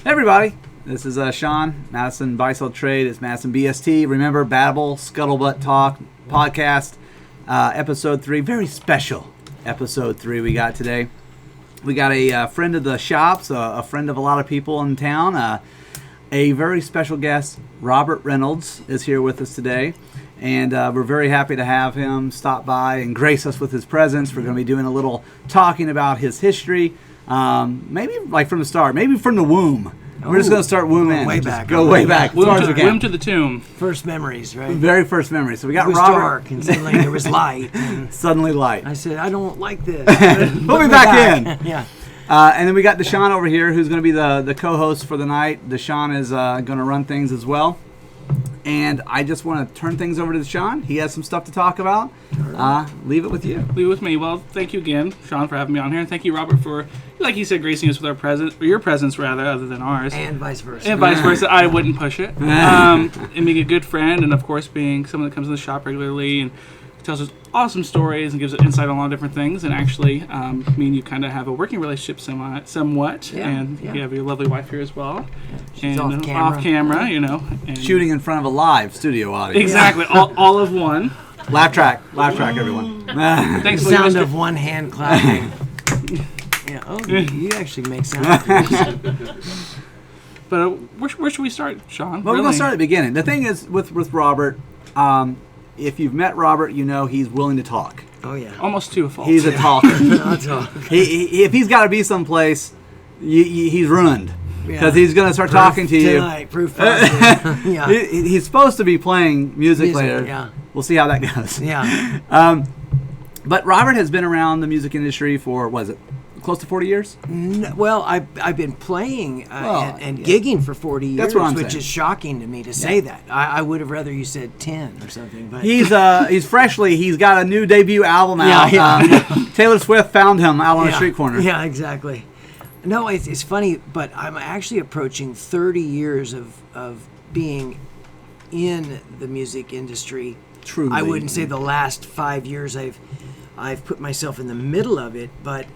Hey everybody, this is Sean, Madison BST. It's Madison BST. Remember, Babble, Scuttlebutt Talk podcast, episode 3. Very special episode 3 we got today. We got a friend of the shops, a friend of a lot of people in town. A very special guest, Robert Reynolds, is here with us today. And we're very happy to have him stop by and grace us with his presence. We're going to be doing a little talking about his history. Maybe like from the start, maybe from the womb. We're just going to start womb in. Way back. Go way back. Womb to the tomb. First memories, right? Very first memories. So we got It was Robert. dark and suddenly there was light. And Suddenly light. I said, I don't like this. Put me back in. Yeah. And then we got Deshaun over here, who's going to be the co-host for the night. Deshaun is going to run things as well. And I just want to turn things over to Deshaun. He has some stuff to talk about. Leave it with you. Leave it with me. Well, thank you again, Sean, for having me on here. And thank you, Robert, for, like you said, gracing us with our presence, or your presence, rather, other than ours. And vice versa. And vice versa. I wouldn't push it. And being a good friend, and of course, being someone that comes in the shop regularly and tells us awesome stories and gives insight on a lot of different things. And actually, me and you kind of have a working relationship somewhat. Yeah, and yeah. you have your lovely wife here as well. She's and off camera. you know. And Shooting in front of a live studio audience. Exactly. All of one. Laugh track, everyone. Thanks The for sound Mr. of one hand clapping. Yeah. Oh, you actually make sound effects. But where should we start, Sean? Well, we're going to start at the beginning. The thing is, with Robert, if you've met Robert, you know he's willing to talk. Oh, yeah. Almost to a fault. He's a talker. I'll talk. If he's got to be someplace, he's ruined. Because Yeah. he's going to start talking to you. Tonight, proof positive. Yeah. He's supposed to be playing music later. Yeah. We'll see how that goes. Yeah. But Robert has been around the music industry for, what is it, close to 40 years? Well, I've been playing and yeah. gigging for 40 years, That's what I'm which saying. is shocking to me to say that. I would have rather you said 10 or something. But He's got a new debut album out. Yeah. Taylor Swift found him out on a Yeah. street corner. Yeah, exactly. No, it's funny, but I'm actually approaching 30 years of being in the music industry. Truly. I wouldn't say the last 5 years I've put myself in the middle of it, but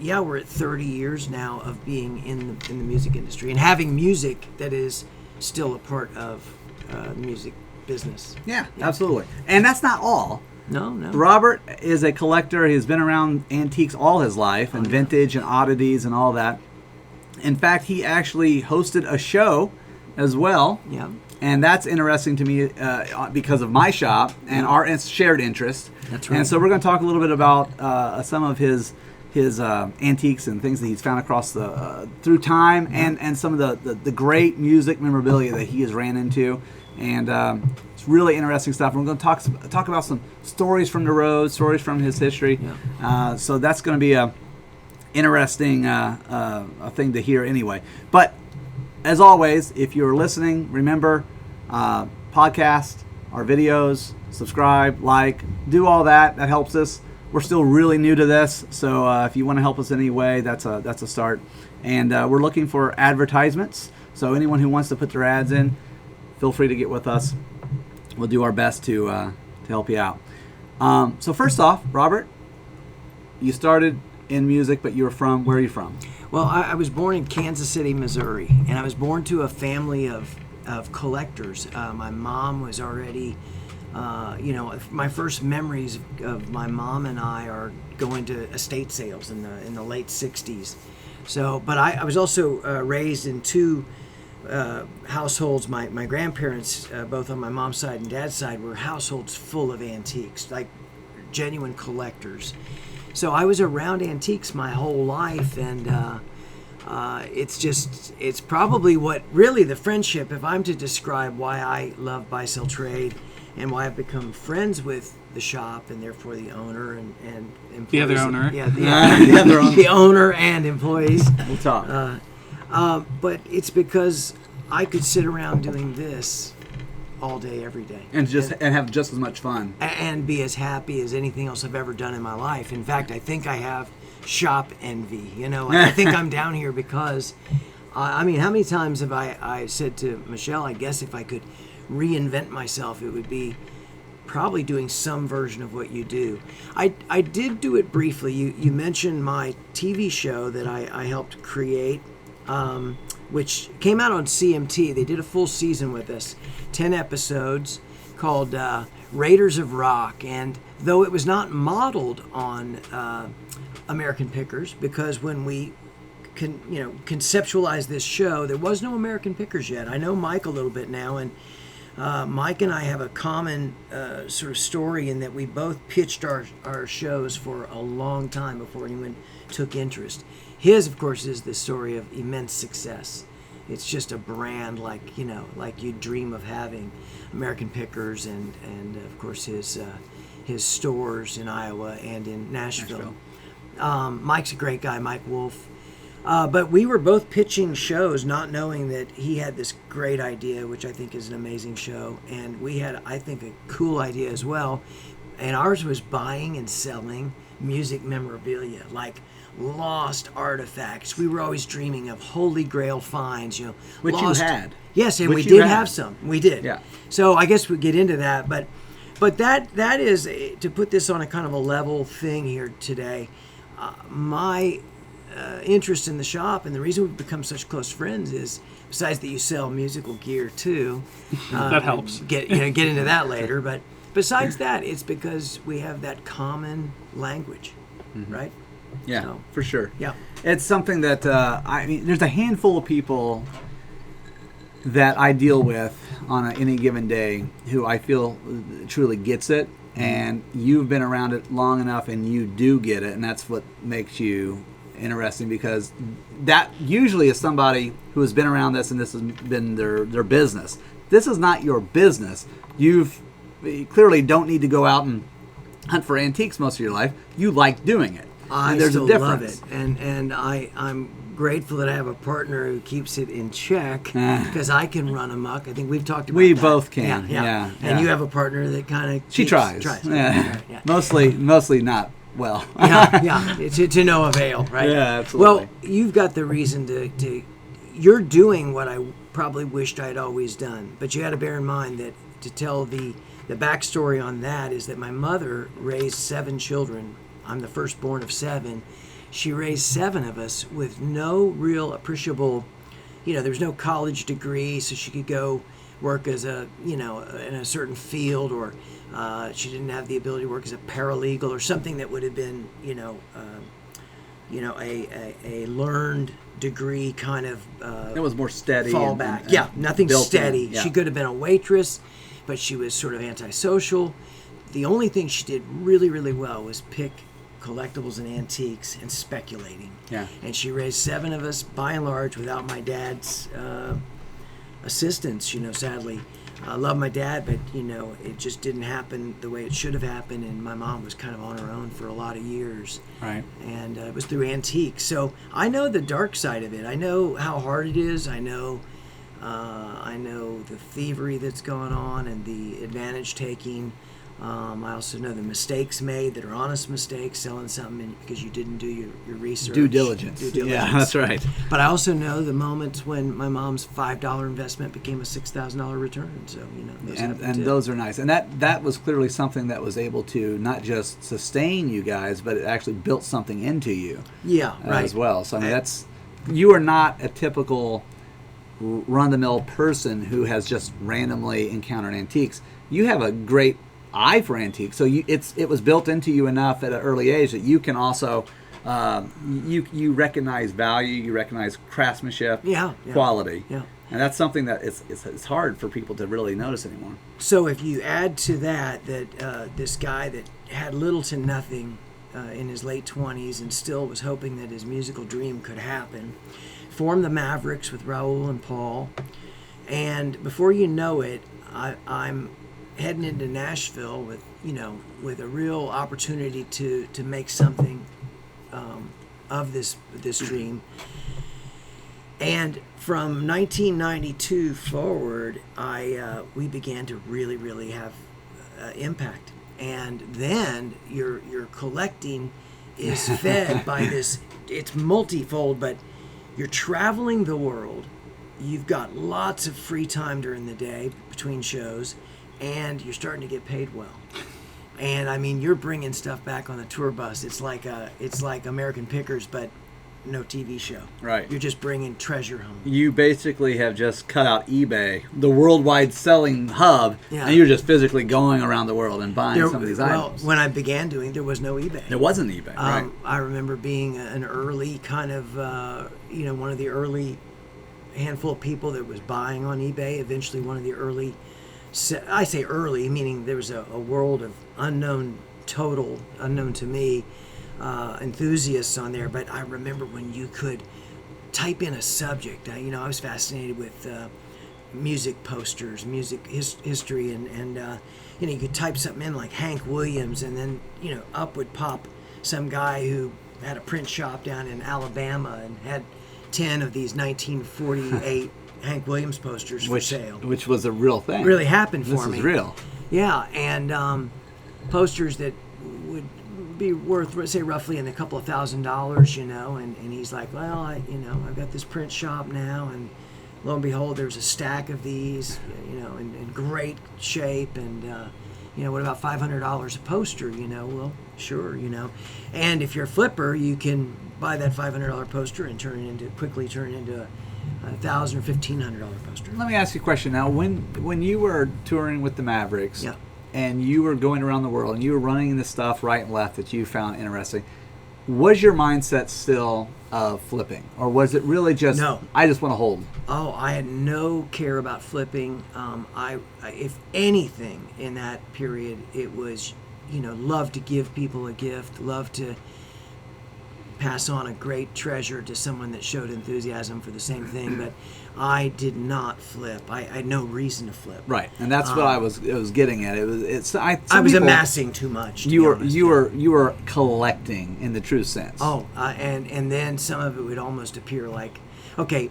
yeah, we're at 30 years now of being in the music industry and having music that is still a part of the music business. Yeah, absolutely. And that's not all. No. Robert is a collector. He's been around antiques all his life and vintage and oddities and all that. In fact, he actually hosted a show as well. Yeah. And that's interesting to me because of my shop and our shared interest. That's right. And so we're going to talk a little bit about some of his antiques and things that he's found across through time, and some of the great music memorabilia that he has ran into. And it's really interesting stuff. We're going to talk about some stories from the road, stories from his history. Yeah. So that's going to be a interesting thing to hear anyway. But as always, if you're listening, remember, podcast, our videos, subscribe, like, do all that. That helps us. We're still really new to this, so if you want to help us in any way, that's a start. And we're looking for advertisements. So anyone who wants to put their ads in, feel free to get with us. We'll do our best to help you out. So first off, Robert, you started in music, but where are you from? Well, I was born in Kansas City, Missouri, and I was born to a family of collectors. My mom was already, my first memories of my mom and I are going to estate sales in the late 60s. So, but I was also raised in two households. My grandparents, both on my mom's side and dad's side, were households full of antiques, like genuine collectors. So I was around antiques my whole life, and it's probably what really the friendship, if I'm to describe why I love buy, sell, trade, and why I've become friends with the shop and therefore the owner and employees. The other owner. Yeah, the owner and employees. We'll talk. But it's because I could sit around doing this all day, every day. And have just as much fun. And be as happy as anything else I've ever done in my life. In fact, I think I have shop envy. I think I'm down here because, how many times have I said to Michelle, I guess if I could reinvent myself, it would be probably doing some version of what you do. I did do it briefly. You mentioned my TV show that I helped create. which came out on CMT. They did a full season with us, 10 episodes, called Raiders of Rock. And though it was not modeled on American Pickers, because when we conceptualized this show, there was no American Pickers yet. I know Mike a little bit now, and Mike and I have a common sort of story in that we both pitched our shows for a long time before anyone took interest. His, of course, is the story of immense success. It's just a brand like you dream of having, American Pickers, and of course his stores in Iowa and in Nashville. Mike's a great guy, Mike Wolf. But we were both pitching shows, not knowing that he had this great idea, which I think is an amazing show. And we had, I think, a cool idea as well. And ours was buying and selling music memorabilia, like lost artifacts. We were always dreaming of holy grail finds, Which lost, you had. Yes, and Which we you did had. have some. We did. Yeah. So I guess we get into that. But that is, to put this on a kind of a level thing here today, my interest in the shop, and the reason we've become such close friends is, besides that you sell musical gear too, that helps. Get into that later. But besides that, it's because we have that common language, right? Yeah, So, for sure. yeah. It's something that there's a handful of people that I deal with on any given day who I feel truly gets it, and you've been around it long enough, and you do get it, and that's what makes you interesting, because that usually is somebody who has been around this, and this has been their business. This is not your business. You clearly don't need to go out and hunt for antiques most of your life. You like doing it. I and there's still a difference. love it, and I'm grateful that I have a partner who keeps it in check, because I can run amok. I think we've talked about We that. both can. Yeah. And you have a partner that kind of She tries. Yeah. Yeah. Mostly not well. yeah. It's to no avail, right? Yeah, absolutely. Well, you've got the reason to you're doing what I probably wished I'd always done, but you got to bear in mind that to tell the backstory on that is that my mother raised 7 children. I'm the firstborn of 7. She raised 7 of us with no real appreciable, there was no college degree, so she could go work as a, in a certain field, or she didn't have the ability to work as a paralegal or something that would have been, a learned degree kind of it was more steady. fallback. and Nothing built steady. in. Yeah. She could have been a waitress, but she was sort of antisocial. The only thing she did really, really well was pick collectibles and antiques and speculating. Yeah. And she raised 7 of us, by and large, without my dad's assistance, sadly. I love my dad, but, it just didn't happen the way it should have happened, and my mom was kind of on her own for a lot of years. Right. And it was through antiques. So I know the dark side of it. I know how hard it is. I know the thievery that's going on and the advantage taking. I also know the mistakes made that are honest mistakes, selling something because you didn't do your research. Due diligence. Yeah, that's right. But I also know the moments when my mom's $5 investment became a $6,000 return. So, those happen too. Those are nice. And that was clearly something that was able to not just sustain you guys, but it actually built something into you. Yeah, right. As well. So, I mean, you are not a typical run-of-the-mill person who has just randomly encountered antiques. You have a great eye for antiques, so it was built into you enough at an early age that you can also you recognize value, you recognize craftsmanship, quality, and that's something that it's hard for people to really notice anymore. So if you add to that this guy that had little to nothing in his late 20s and still was hoping that his musical dream could happen, formed the Mavericks with Raul and Paul, and before you know it, I'm heading into Nashville with a real opportunity to make something of this dream. And from 1992 forward, we began to really, really have impact. And then your collecting is fed by this. It's multifold, but you're traveling the world. You've got lots of free time during the day between shows, and you're starting to get paid well. And I mean, you're bringing stuff back on the tour bus. It's like American Pickers, but no TV show. Right. You're just bringing treasure home. You basically have just cut out eBay, the worldwide selling hub, Yeah. and you're just physically going around the world and buying some of these items. When I began doing, there was no eBay. There wasn't eBay, right? I remember being an early kind of, one of the early handful of people that was buying on eBay. Eventually, one of the early, I say early, meaning there was a world of unknown to me, enthusiasts on there. But I remember when you could type in a subject. I was fascinated with music posters, music history, and you could type something in like Hank Williams, and then up would pop some guy who had a print shop down in Alabama and had 10 of these 1948 Hank Williams posters for sale. Which was a real thing. It really happened for me. This is real. Yeah, and posters that would be worth, say, roughly in a couple of $1,000s, and he's like, well, I've got this print shop now, and lo and behold, there's a stack of these, in great shape, and what about $500 a poster? Well, sure, and if you're a flipper, you can buy that $500 poster and quickly turn it into a $1,000 or $1,500 poster. Let me ask you a question now. When you were touring with the Mavericks, yeah, and you were going around the world and you were running into stuff right and left that you found interesting, was your mindset still flipping, or was it really just, no, I just want to hold them? Oh, I had no care about flipping. I if anything in that period, it was, love to give people a gift, love to pass on a great treasure to someone that showed enthusiasm for the same thing. But I did not flip. I had no reason to flip. Right, and that's what I was getting at. I was amassing too much. You were collecting in the true sense. Oh, and then some of it would almost appear like, okay.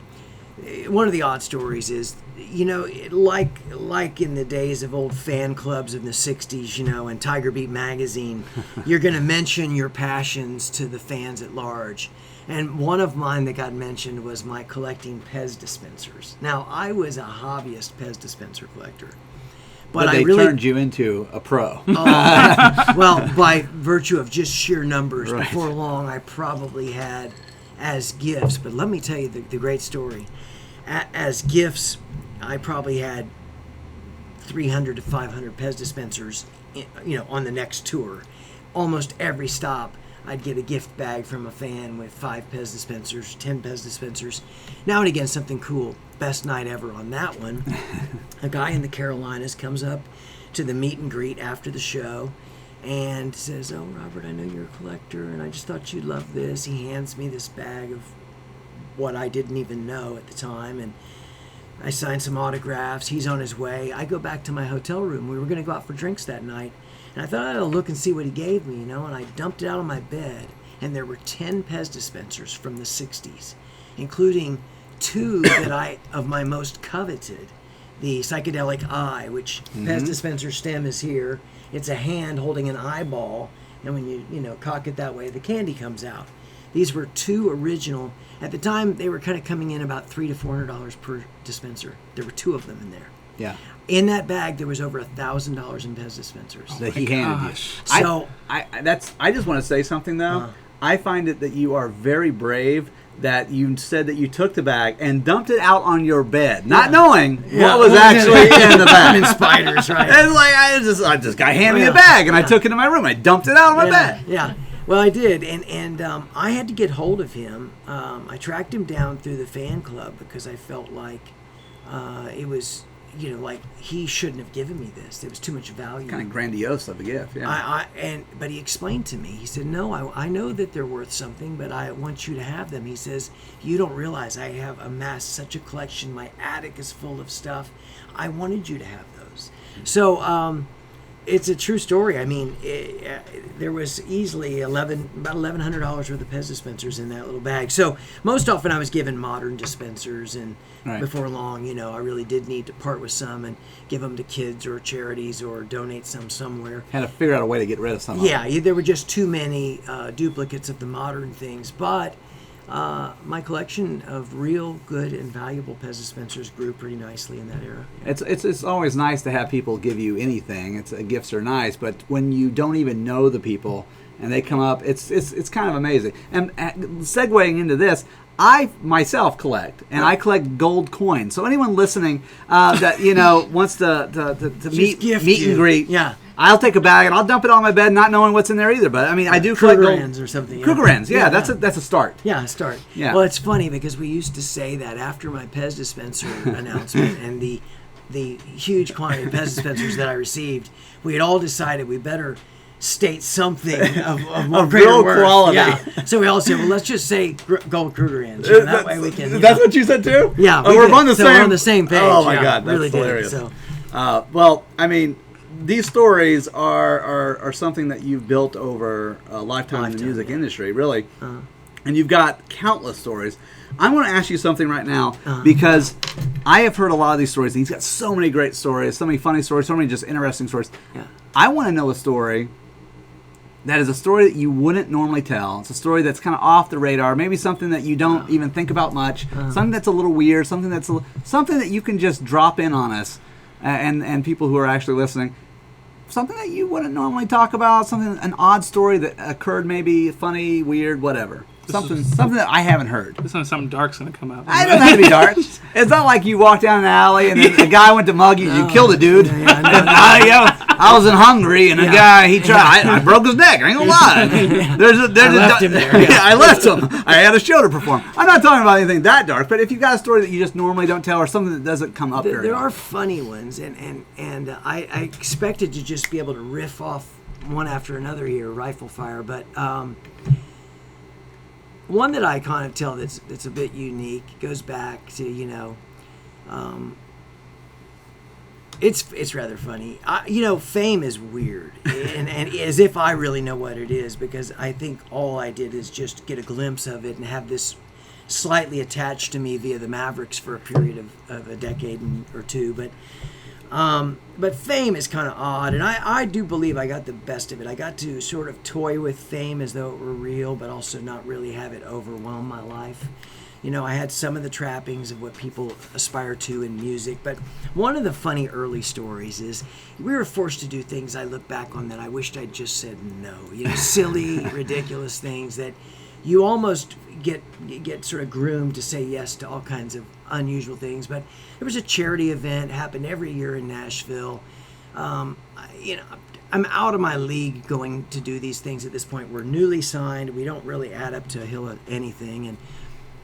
One of the odd stories is, like in the days of old fan clubs in the 60s, and Tiger Beat magazine, you're going to mention your passions to the fans at large. And one of mine that got mentioned was my collecting Pez dispensers. Now, I was a hobbyist Pez dispenser collector. But they turned you into a pro. Well, by virtue of just sheer numbers, right. Before long, I probably had as gifts. But let me tell you the great story. As gifts, I probably had 300 to 500 Pez dispensers, on the next tour. Almost every stop, I'd get a gift bag from a fan with 5 Pez dispensers, 10 Pez dispensers. Now and again, something cool. Best night ever on that one. A guy in the Carolinas comes up to the meet and greet after the show and says, "Oh, Robert, I know you're a collector, and I just thought you'd love this." He hands me this bag of what I didn't even know at the time, and I signed some autographs. He's on his way. I go back to my hotel room. We were going to go out for drinks that night, and I thought I'd look and see what he gave me, and I dumped it out on my bed, and there were 10 Pez dispensers from the 60s, including 2 that of my most coveted, the Psychedelic Eye, which Pez dispenser stem is here. It's a hand holding an eyeball, and when you cock it that way, the candy comes out. These were 2 original. At the time, they were kind of coming in about $300 to $400 per dispenser. There were 2 of them in there. Yeah. In that bag, there was over $1,000 in Pez dispensers. That he handed you. So I just want to say something though. I find it that you are very brave that you said that you took the bag and dumped it out on your bed, not knowing what was actually in the bag. In spiders, right? It's like this guy handed me a bag, and I took it to my room. I dumped it out on my bed. Yeah. Well, I did, and I had to get hold of him. I tracked him down through the fan club because I felt like it was, like he shouldn't have given me this. There was too much value. Kind of grandiose of a gift, yeah. But he explained to me. He said, "No, I know that they're worth something, but I want you to have them." He says, "You don't realize I have amassed such a collection. My attic is full of stuff. I wanted you to have those." So. It's a true story. I mean, there was easily about $1,100 worth of Pez dispensers in that little bag. So most often I was given modern dispensers, and before long, I really did need to part with some and give them to kids or charities or donate some somewhere. Had to figure out a way to get rid of some of them. Yeah, there were just too many duplicates of the modern things. But my collection of real good and valuable Pez dispensers grew pretty nicely in that era. It's always nice to have people give you anything. Gifts are nice, but when you don't even know the people and they come up. It's kind of amazing. And segueing into this, I myself collect, and I collect gold coins. So anyone listening that wants to meet and greet, I'll take a bag and I'll dump it on my bed, not knowing what's in there either. But I mean, I do collect gold or something. Krugerrands, that's a start. Yeah, a start. Yeah. Well, it's funny because we used to say that after my Pez dispenser announcement and the huge quantity of Pez dispensers that I received, we had all decided we better state something of more of real worth. quality. Yeah. So we all said, well, let's just say gold Krugerrands. That way we can. That's what you said too? Yeah. We're on the so same. We're on the same page. Oh my God, that's really hilarious. Did, so. Well, I mean, these stories are something that you've built over a lifetime in the music industry, really. And you've got countless stories. I'm going to ask you something right now because I have heard a lot of these stories. And he's got so many great stories, so many funny stories, so many just interesting stories. Yeah. I want to know a story that is a story that you wouldn't normally tell. It's a story that's kind of off the radar, maybe something that you don't even think about much, something that's a little weird, something that you can just drop in on us and people who are actually listening. Something that you wouldn't normally talk about, an odd story that occurred, maybe funny, weird, whatever. Something that I haven't heard. This is something dark's going to come out. I don't have to be dark. It's not like you walk down an alley and then a guy went to mug you. You killed a dude. I wasn't hungry, and a guy he tried. I broke his neck. I ain't gonna lie. I left him there. I left him. I had a show to perform. I'm not talking about anything that dark, but if you've got a story that you just normally don't tell, or something that doesn't come up very there often. are funny ones, and I expected to just be able to riff off one after another here, rifle fire, but. One that I kind of tell that's a bit unique goes back to it's rather funny. Fame is weird, and as if I really know what it is, because I think all I did is just get a glimpse of it and have this slightly attached to me via the Mavericks for a period of a decade or two, but fame is kind of odd, and I do believe I got the best of it. I got to sort of toy with fame as though it were real, but also not really have it overwhelm my life. I had some of the trappings of what people aspire to in music, but one of the funny early stories is we were forced to do things I look back on that I wished I'd just said no. Silly, ridiculous things that you almost get sort of groomed to say yes to all kinds of unusual things. But there was a charity event happened every year in Nashville. I'm out of my league going to do these things at this point. We're newly signed. We don't really add up to a hill of anything,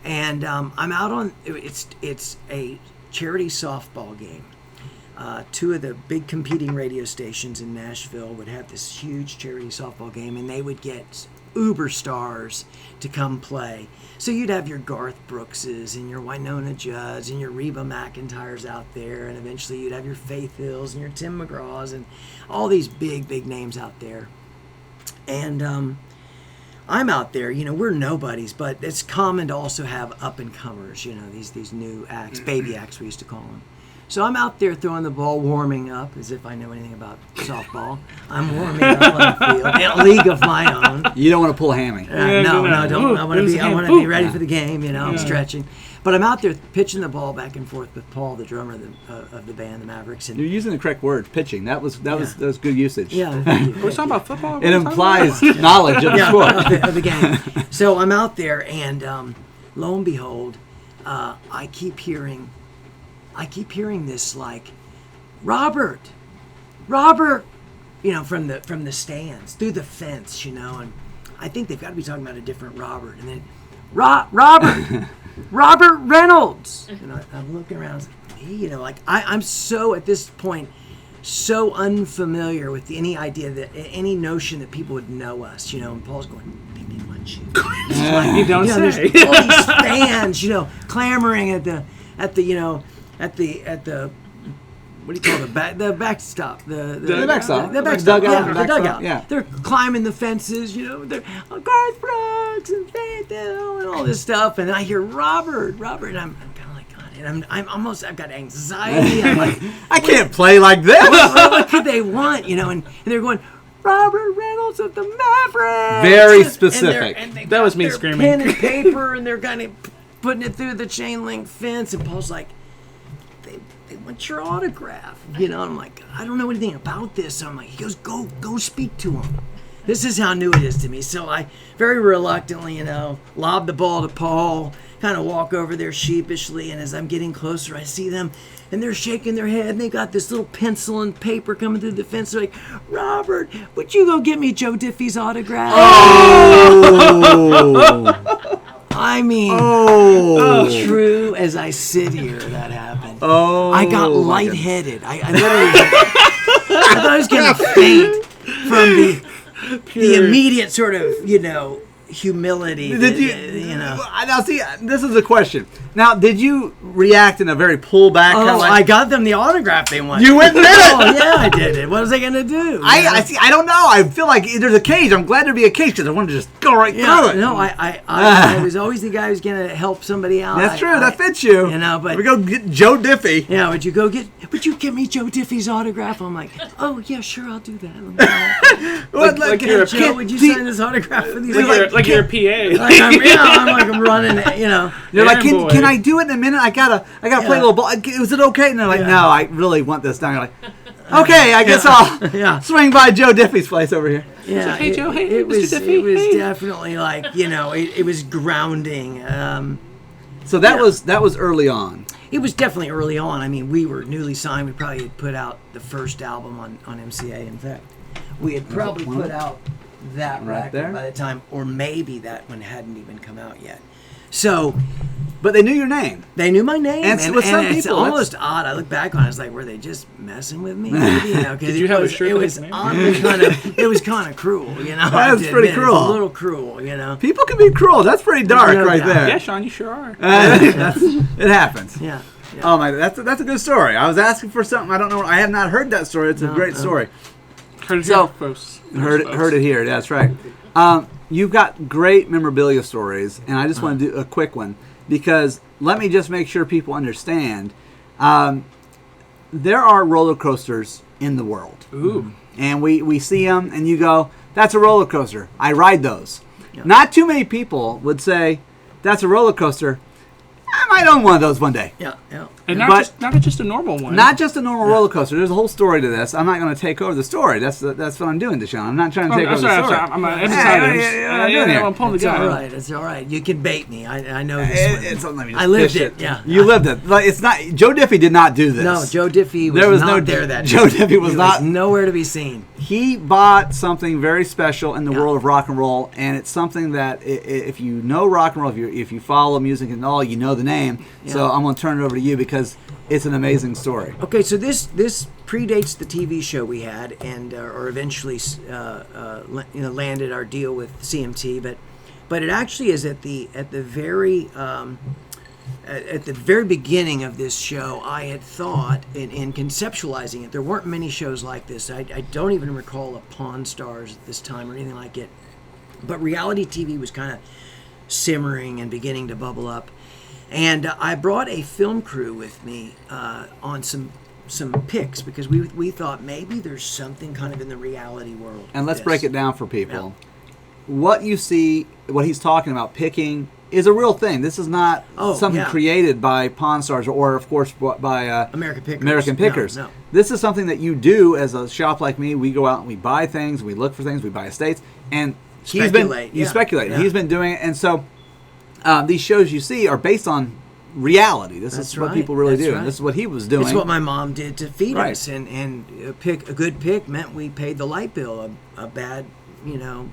and I'm out on it's a charity softball game. Two of the big competing radio stations in Nashville would have this huge charity softball game, and they would get uber stars to come play. So you'd have your Garth Brookses and your Winona Judds and your Reba McEntyres out there, and eventually you'd have your Faith Hills and your Tim McGraws and all these big names out there. And I'm out there, we're nobodies, but it's common to also have up-and-comers, these new acts, baby acts we used to call them. So I'm out there throwing the ball, warming up, as if I know anything about softball. I'm warming up on the field in a league of my own. You don't want to pull a hammy. No, I don't. I want to be ready for the game. I'm stretching, but I'm out there pitching the ball back and forth with Paul, the drummer of the band, the Mavericks. And you're using the correct word, pitching. That was good usage. Yeah, thank you. We're talking about football. It implies knowledge of the sport of the game. So I'm out there, and lo and behold, I keep hearing this like, Robert, from the stands through the fence, and I think they've got to be talking about a different Robert. And then Robert Reynolds. And I'm looking around, I'm so at this point so unfamiliar with any idea that any notion that people would know us, And Paul's going, they didn't want you. You don't say. There's all these fans, clamoring at the what do you call the backstop? The backstop. The backstop. Dugout. The dugout. Yeah. They're climbing the fences, they're Garth Brooks and Faith Hill and all this stuff, and I hear Robert, and I'm kind of like, God, and I've got anxiety. I'm like, I can't play like this. what could they want, and they're going, Robert Reynolds of the Mavericks. Very specific. And That was me their screaming. Pen and paper, and they're kind of putting it through the chain link fence, and Paul's like, they want your autograph, and I'm like, I don't know anything about this. So I'm like, he goes, go speak to him. This is how new it is to me. So I very reluctantly, lob the ball to Paul, kind of walk over there sheepishly, and as I'm getting closer, I see them, and they're shaking their head, and they got this little pencil and paper coming through the fence. They're like, Robert, would you go get me Joe Diffie's autograph? Oh! I mean, true as I sit here, that happened. Oh! I got lightheaded. I literally, I thought I was going to faint from the immediate sort of, humility. Did you? Now, see, this is a question. Now, did you react in a very pull back kind of like? I got them the autograph they wanted. You went and did it. Oh yeah, I did it. What was I gonna do? I see. I don't know. I feel like there's a cage. I'm glad there'd be a cage because I wanted to just go right through it. No, I was always the guy who's gonna help somebody out. That's true. That fits you. But we go get Joe Diffie. Yeah, would you get me Joe Diffie's autograph? I'm like, oh yeah, sure, I'll do that. Like you're a Joe, would you sign this autograph for these? Like you're a PA. I'm running. You're like, can I do it in a minute? I gotta play a little ball. Is it okay? And they're like, no, I really want this done. You're like, okay, I guess I'll swing by Joe Diffie's place over here. Yeah, hey Joe, hey, it was Mr. Diffie, it was hey. definitely like it was grounding. So that was early on. It was definitely early on. I mean, we were newly signed. We probably had put out the first album on MCA. In fact, we had probably put out that right record there by the time, or maybe that one hadn't even come out yet. So, but they knew your name. They knew my name, and with some it's people, almost odd. I look back on it, it's like, were they just messing with me? Because Did you have a shirt? It was oddly kind of, it was kind of cruel. That's pretty cruel. It's a little cruel. People can be cruel. That's pretty dark, right there. Yeah, Sean, you sure are. It happens. Yeah. Oh my, that's a good story. I was asking for something. I don't know. I have not heard that story. It's a great story. Heard it here, folks. Heard it here. That's right. You've got great memorabilia stories, and I just want to do a quick one because let me just make sure people understand. There are roller coasters in the world. Ooh. And we see them, and you go, that's a roller coaster. I ride those. Yeah. Not too many people would say, that's a roller coaster. I might own one of those one day. Yeah. And not just a normal one. Not just a normal roller coaster. There's a whole story to this. I'm not going to take over the story. That's what I'm doing, Deshaun. I'm not trying to take over the story. I'm pulling the gun. It's all right. You can bait me. I know this one. I lived it. Yeah. You lived it. Like, it's not. Joe Diffie did not do this. No, Joe Diffie was not there that day. Joe Diffie was not nowhere to be seen. He bought something very special in the world of rock and roll, and it's something that if you know rock and roll, if you follow music and all, you know the name. Yeah. So I'm going to turn it over to you because it's an amazing story. Okay, so this predates the TV show we had, and or eventually landed our deal with CMT, but it actually is at the very beginning of this show. I had thought in conceptualizing it, there weren't many shows like this. I don't even recall a Pawn Stars at this time or anything like it, but reality TV was kind of simmering and beginning to bubble up. And I brought a film crew with me on some picks because we thought maybe there's something kind of in the reality world. And let's break it down for people. Yeah. What you see, what he's talking about, picking, is a real thing. This is not something created by Pawn Stars or, of course, by American Pickers. No. This is something that you do as a shop like me. We go out and we buy things, we look for things, we buy estates, and you speculate. Yeah. He's been doing it, and so these shows you see are based on reality. This is what people really do. Right. And this is what he was doing. It's what my mom did to feed us, and a good pick meant we paid the light bill. A bad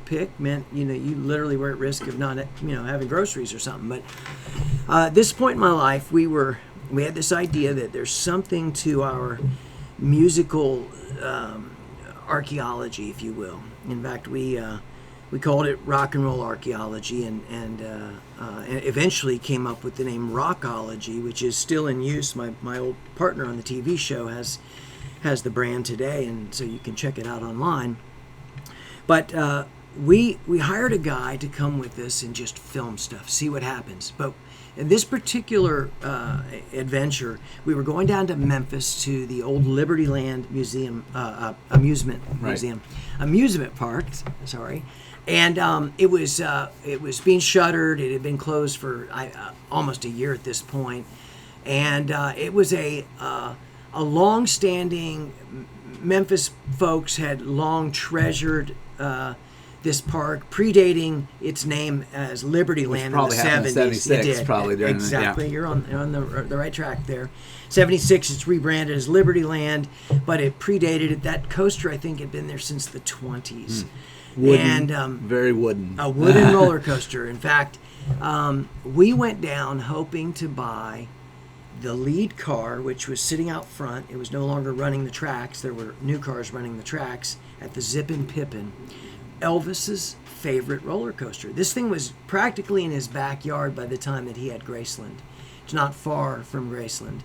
pick meant you literally were at risk of not having groceries or something. But at this point in my life, we had this idea that there's something to our musical archaeology, if you will. In fact, we called it rock and roll archaeology, and eventually came up with the name Rockology, which is still in use. My old partner on the TV show has the brand today, and so you can check it out online. But we hired a guy to come with us and just film stuff, see what happens. But in this particular adventure, we were going down to Memphis to the old Liberty Land Museum, amusement park. Sorry. And it was being shuttered. It had been closed for almost a year at this point, and it was a long-standing Memphis folks had long treasured this park, predating its name as Liberty Land in the probably happened in 70s. 76, It did. probably during the- exactly. yeah. You're on the right track there. 76, it's rebranded as Liberty Land, but it predated it. That coaster, I think, had been there since the 20s. Wooden, And very wooden. a wooden roller coaster. In fact, we went down hoping to buy the lead car, which was sitting out front. It was no longer running the tracks. There were new cars running the tracks at the Zippin' Pippin. Elvis's favorite roller coaster. This thing was practically in his backyard by the time that he had Graceland. It's not far from Graceland.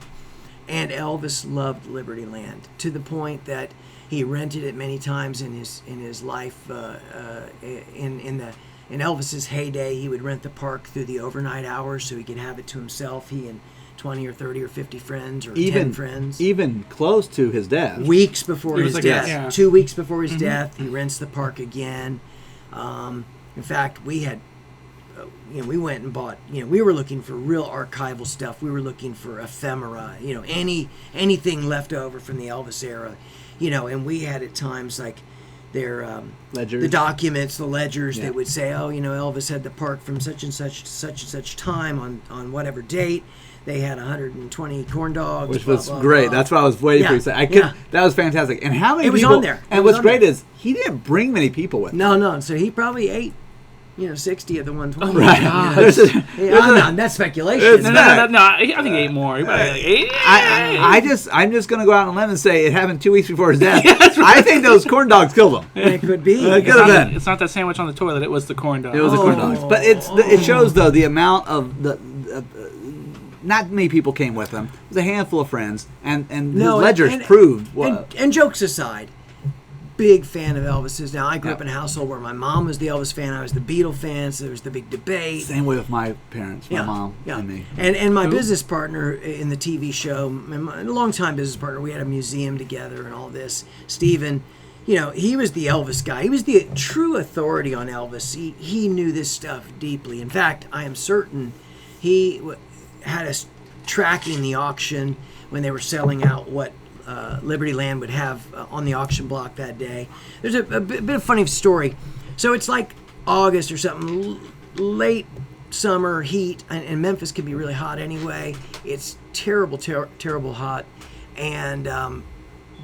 And Elvis loved Liberty Land to the point that he rented it many times in his life. In Elvis's heyday, he would rent the park through the overnight hours so he could have it to himself. He and 20 or 30 or 50 friends or 10 friends. Even close to his death. Weeks before his death. Yeah. 2 weeks before his death, he rents the park again. In fact, we had, we went and bought, we were looking for real archival stuff. We were looking for ephemera, anything left over from the Elvis era, and we had at times like their Ledgers. the documents, the ledgers that would say, Elvis had the park from such and such time on whatever date. They had 120 corn dogs, Which blah, was blah, great. blah. That's what I was waiting for you to say. I could. That was fantastic. And how many It was people? on there. And what's great is he didn't bring many people with him. No. So he probably ate, 60 of the 120. Right. That's speculation. No, I think 8 more. He probably like 8. I'm just going to go out on a limb and say it happened 2 weeks before his death. I think those corn dogs killed him. It could be. It could have been. It's not that sandwich on the toilet. It was the corn dog. It was the corn dogs. But it shows though the amount of the. Not many people came with him. It was a handful of friends, and his ledgers proved what. And jokes aside, big fan of Elvis's. Now I grew up in a household where my mom was the Elvis fan, I was the Beatle fan, so there was the big debate. Same way with my parents, my mom and me. And my business partner in the TV show, a longtime business partner, we had a museum together and all this. Steven, he was the Elvis guy. He was the true authority on Elvis. He knew this stuff deeply. In fact, I am certain he had us tracking the auction when they were selling out what Liberty Land would have on the auction block that day. There's a bit of funny story. So it's like August or something, late summer heat, and Memphis can be really hot anyway. It's terrible hot. And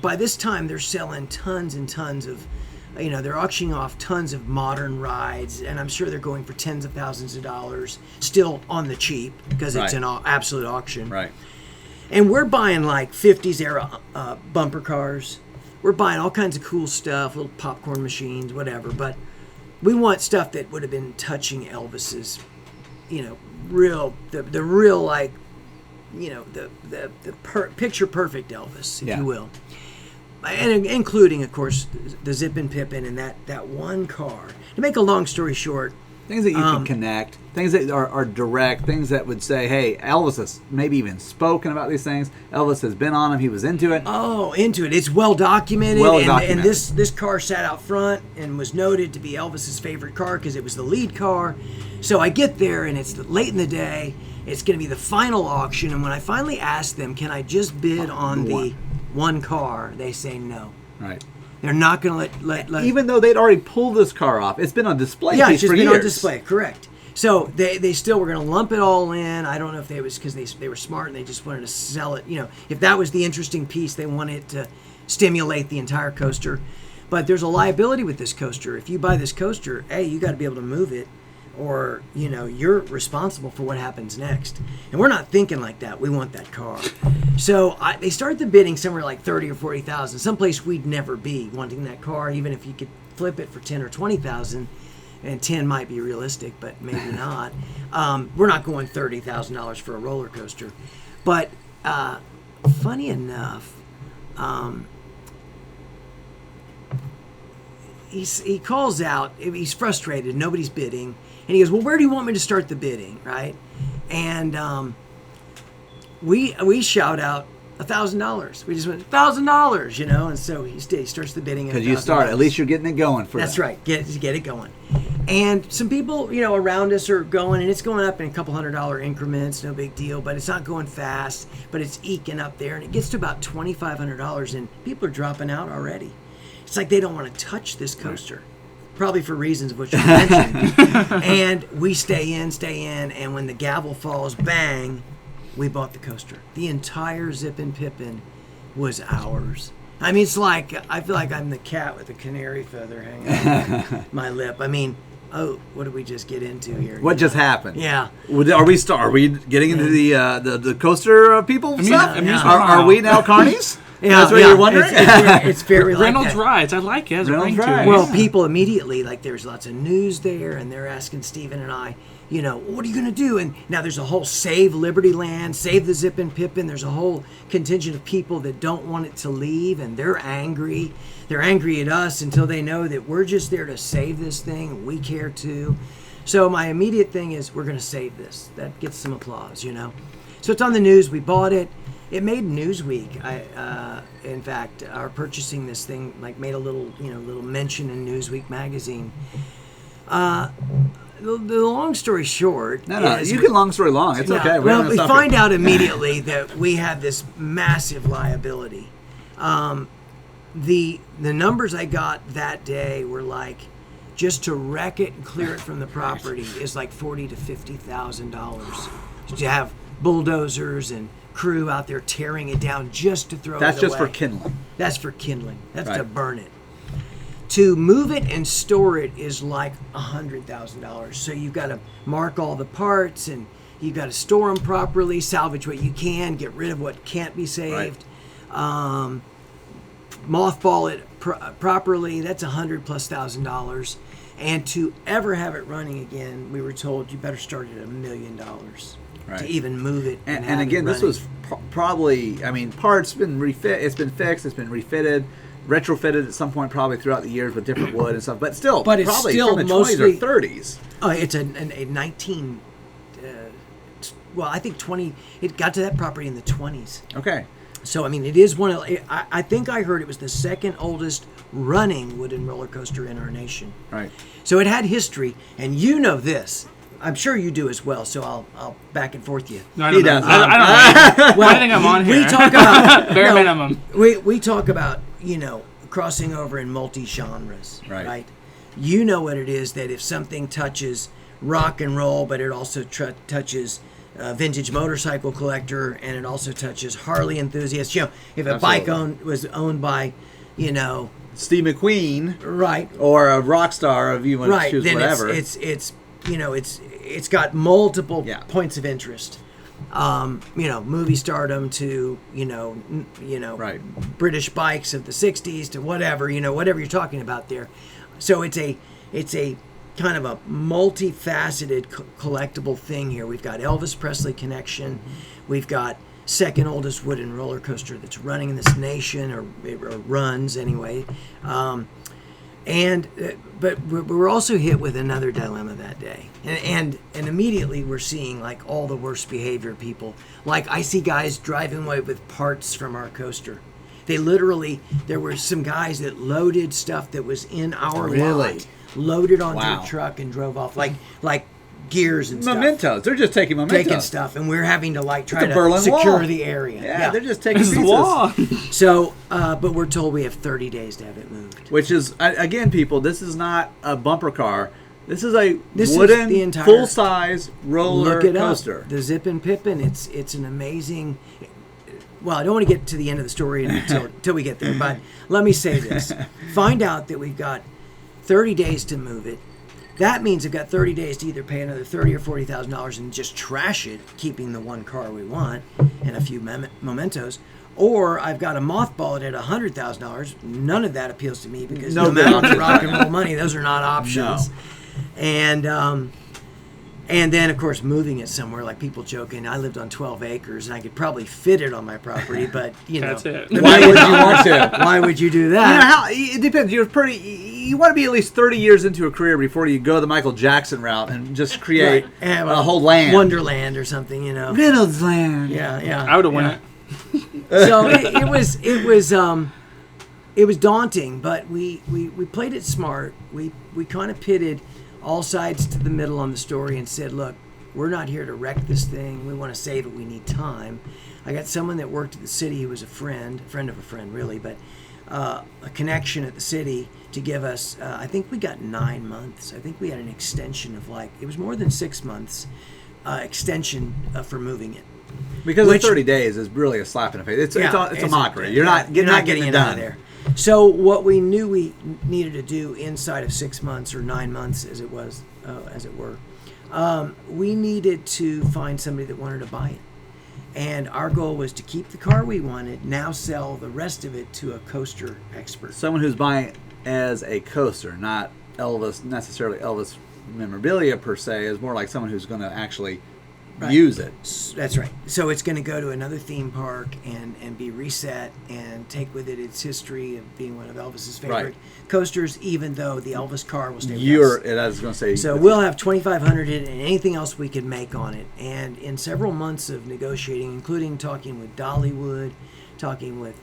by this time, they're selling tons and tons of, they're auctioning off tons of modern rides, and I'm sure they're going for tens of thousands of dollars, still on the cheap, because it's an absolute auction. Right. And we're buying like 50s era bumper cars. We're buying all kinds of cool stuff, little popcorn machines, whatever. But we want stuff that would have been touching Elvis's, the real like, the picture perfect Elvis, if you will. And including, of course, the Zippin' Pippin and that one car. To make a long story short, things that you can connect, things that are direct, things that would say, hey, Elvis has maybe even spoken about these things. Elvis has been on them. He was into it. Oh, into it. It's well documented. And this car sat out front and was noted to be Elvis's favorite car because it was the lead car. So I get there, and it's late in the day. It's going to be the final auction. And when I finally ask them, can I just bid on the one car, they say no. Right. They're not going to let even though they'd already pulled this car off. It's been on display. Yeah, it's just for been years. on display. Correct. So they still were going to lump it all in. I don't know if it was because they were smart and they just wanted to sell it. If that was the interesting piece, they wanted to stimulate the entire coaster. But there's a liability with this coaster. If you buy this coaster, you got to be able to move it, or you're responsible for what happens next. And we're not thinking like that. We want that car. So they started the bidding somewhere like 30 or 40,000, someplace we'd never be wanting that car, even if you could flip it for 10 or 20,000. And 10 might be realistic, but maybe not. We're not going $30,000 for a roller coaster. But funny enough, he calls out. He's frustrated. Nobody's bidding. And he goes, well, where do you want me to start the bidding, right? And we shout out $1,000. We just went $1,000, and so he starts the bidding. Because you start, at least you're getting it going for That's that. right, get it going. And some people, around us are going, and it's going up in a couple $100 increments, no big deal, but it's not going fast, but it's eking up there, and it gets to about $2,500, and people are dropping out already. It's like they don't want to touch this coaster. probably for reasons of which you mentioned. And we stay in, and when the gavel falls, bang, we bought the coaster. The entire Zippin' Pippin was ours. I mean, it's like, I feel like I'm the cat with the canary feather hanging on my lip. I mean, oh, what did we just get into here? What just happened? Yeah. Are we getting into the coaster people stuff? Are we now carnies? Yeah, that's what you're wondering. It's very Reynolds like that. rides. I like it. It has a Reynolds ring to it. rides. Well, Yeah. people immediately, like, there's lots of news there, and they're asking Stephen and I, you know, what are you going to do? And now there's a whole Save Liberty Land, Save the Zippin' Pippin. There's a whole contingent of people that don't want it to leave, and they're angry. They're angry at us until they know that we're just there to save this thing, and we care too. So my immediate thing is, we're going to save this. That gets some applause, you know. So it's on the news. We bought it. It made Newsweek. In fact, our purchasing this thing made a little mention in Newsweek magazine. The long story short, No, is you can long story long. It's okay. Well, we find out immediately that we have this massive liability. The numbers I got that day were like, just to wreck it and clear it from the property is like $40,000 to $50,000. To have bulldozers and crew out there tearing it down just to throw it away. That's just for kindling. That's for kindling. That's to Right. burn it. To move it and store it is like $100,000. So you've got to mark all the parts, and you've got to store them properly, salvage what you can, get rid of what can't be saved, mothball it properly. That's $100,000+. And to ever have it running again, we were told you better start at $1 million. Right. To even move it. And again, this was probably, I mean, parts been refit. It's been fixed. It's been refitted, retrofitted at some point, probably throughout the years with different wood and stuff. But still, But it's probably still from the mostly 20s or 30s. It's a 19. Well, I think 20. It got to that property in the 20s. Okay. So I mean, it is one of. I think I heard it was the second oldest running wooden roller coaster in our nation. Right. So it had history, and you know this. I'm sure you do as well. So I'll back and forth you. No, I He don't know. does. I don't know. Well, I think I'm on here. We talk about Bare minimum. We talk about crossing over in multi genres, Right. You know what it is that if something touches rock and roll, but it also touches vintage motorcycle collector, and it also touches Harley enthusiasts. If a Absolutely. bike was owned by, Steve McQueen right, or a rock star, if you want to right, choose then whatever. it's got multiple Yeah. points of interest. Movie stardom to Right. British bikes of the '60s to whatever you're talking about there. So it's a kind of a multifaceted collectible thing here. We've got Elvis Presley connection. We've got second oldest wooden roller coaster that's running in this nation, or runs anyway. But we're also hit with another dilemma that day, and immediately we're seeing like all the worst behavior people. Like I see guys driving away with parts from our coaster. There were some guys that loaded stuff that was in our lot, loaded onto Wow. a truck and drove off, like gears and stuff. Mementos. They're just taking mementos. Taking stuff, and we're having to try the to Berlin secure Wall. the area. Yeah, they're just taking This is pieces. the wall. So, but we're told we have 30 days to have it moved. Which is, again, people, this is not a bumper car. This is a This is wooden, the entire- full-size roller Look it coaster. up. The Zippin' Pippin. It's an amazing. Well, I don't want to get to the end of the story until we get there, but let me say this. Find out that we've got 30 days to move it. That means I've got 30 days to either pay another $30,000 or $40,000 and just trash it, keeping the one car we want and a few mementos, or I've got to mothball it at $100,000. None of that appeals to me because no matter the rock and roll money, those are not options. No. And then, of course, moving it somewhere, like people joking, I lived on 12 acres and I could probably fit it on my property, but, That's it. Why would you want to? Why would you do that? It depends. You want to be at least 30 years into a career before you go the Michael Jackson route and just create Right. a whole land. Wonderland or something, Reynolds land. Yeah. I would have won it. So it was daunting, but we played it smart. We kind of pitted all sides to the middle on the story and said, look, we're not here to wreck this thing. We want to save it. We need time. I got someone that worked at the city who was a friend of a friend really, but a connection at the city to give us, I think we got 9 months. I think we had an extension of it was more than 6 months extension for moving it. Because the 30 days is really a slap in the face. It's a mockery. You're not getting it done. Out of there. So what we knew we needed to do inside of 6 months or 9 months, as it were, we needed to find somebody that wanted to buy it. And our goal was to keep the car we wanted, now sell the rest of it to a coaster expert. Someone who's buying it as a coaster, not necessarily Elvis memorabilia per se, is more like someone who's going to actually use it. That's right. So it's going to go to another theme park and be reset and take with it its history of being one of Elvis's favorite coasters, even though the Elvis car will stay with us. I was going to say. So we'll have 2,500 in it and anything else we could make on it. And in several months of negotiating, including talking with Dollywood, talking with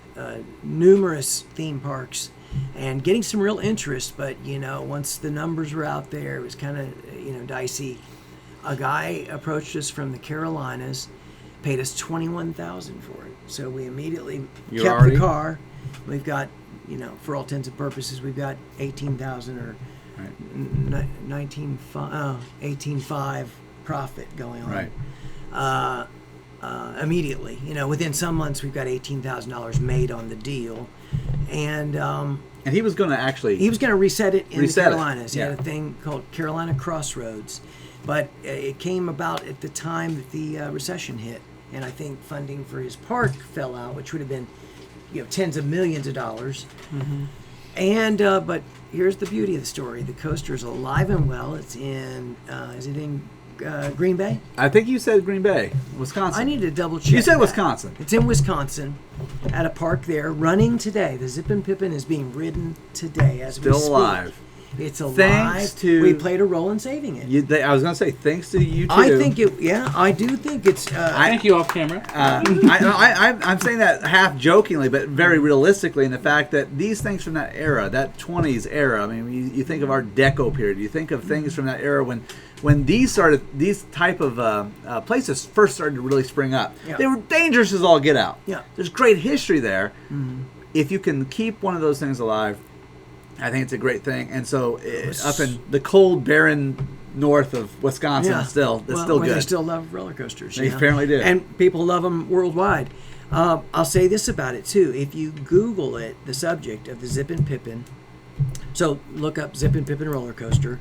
numerous theme parks, and getting some real interest, but once the numbers were out there, it was kind of dicey. A guy approached us from the Carolinas, paid us $21,000 for it. So we immediately kept the car. We've got, for all intents and purposes, we've got $18,000 or $18,500 profit going on. Right. Immediately, within some months, we've got $18,000 made on the deal, and he was going to reset it in the Carolinas. He had a thing called Carolina Crossroads. But it came about at the time that the recession hit, and I think funding for his park fell out, which would have been, tens of millions of dollars. Mm-hmm. And but here's the beauty of the story: the coaster is alive and well. It's in is it in Green Bay? I think you said Green Bay, Wisconsin. I need to double check. You said that. Wisconsin. It's in Wisconsin, at a park there, running today. The Zippin' Pippin is being ridden today as we speak. Still alive. It's alive. Thanks to we played a role in saving it. I was going to say thanks to you too. I do think it's. Thank you off camera. I'm saying that half jokingly, but very realistically, in the fact that these things from that era, that 20s era. I mean, you think of Art Deco period. You think of things from that era when these type of places first started to really spring up. Yeah. They were dangerous as all get out. Yeah. There's great history there. Mm-hmm. If you can keep one of those things alive, I think it's a great thing. And so up in the cold, barren north of Wisconsin, still good. They still love roller coasters. They apparently do. And people love them worldwide. I'll say this about it, too. If you Google it, the subject of the Zippin' Pippin, so look up Zippin' Pippin roller coaster,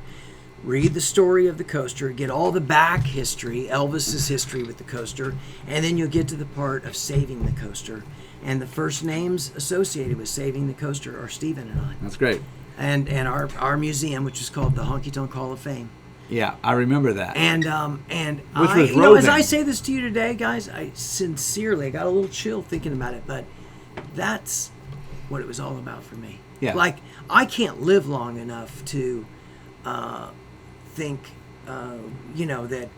read the story of the coaster, get all the back history, Elvis's history with the coaster, and then you'll get to the part of saving the coaster. And the first names associated with saving the coaster are Stephen and I. That's great. And our museum, which is called the Honky Tonk Hall of Fame. Yeah, I remember that. And was as I say this to you today, guys, I got a little chill thinking about it, but that's what it was all about for me. Yeah. Like, I can't live long enough to think, that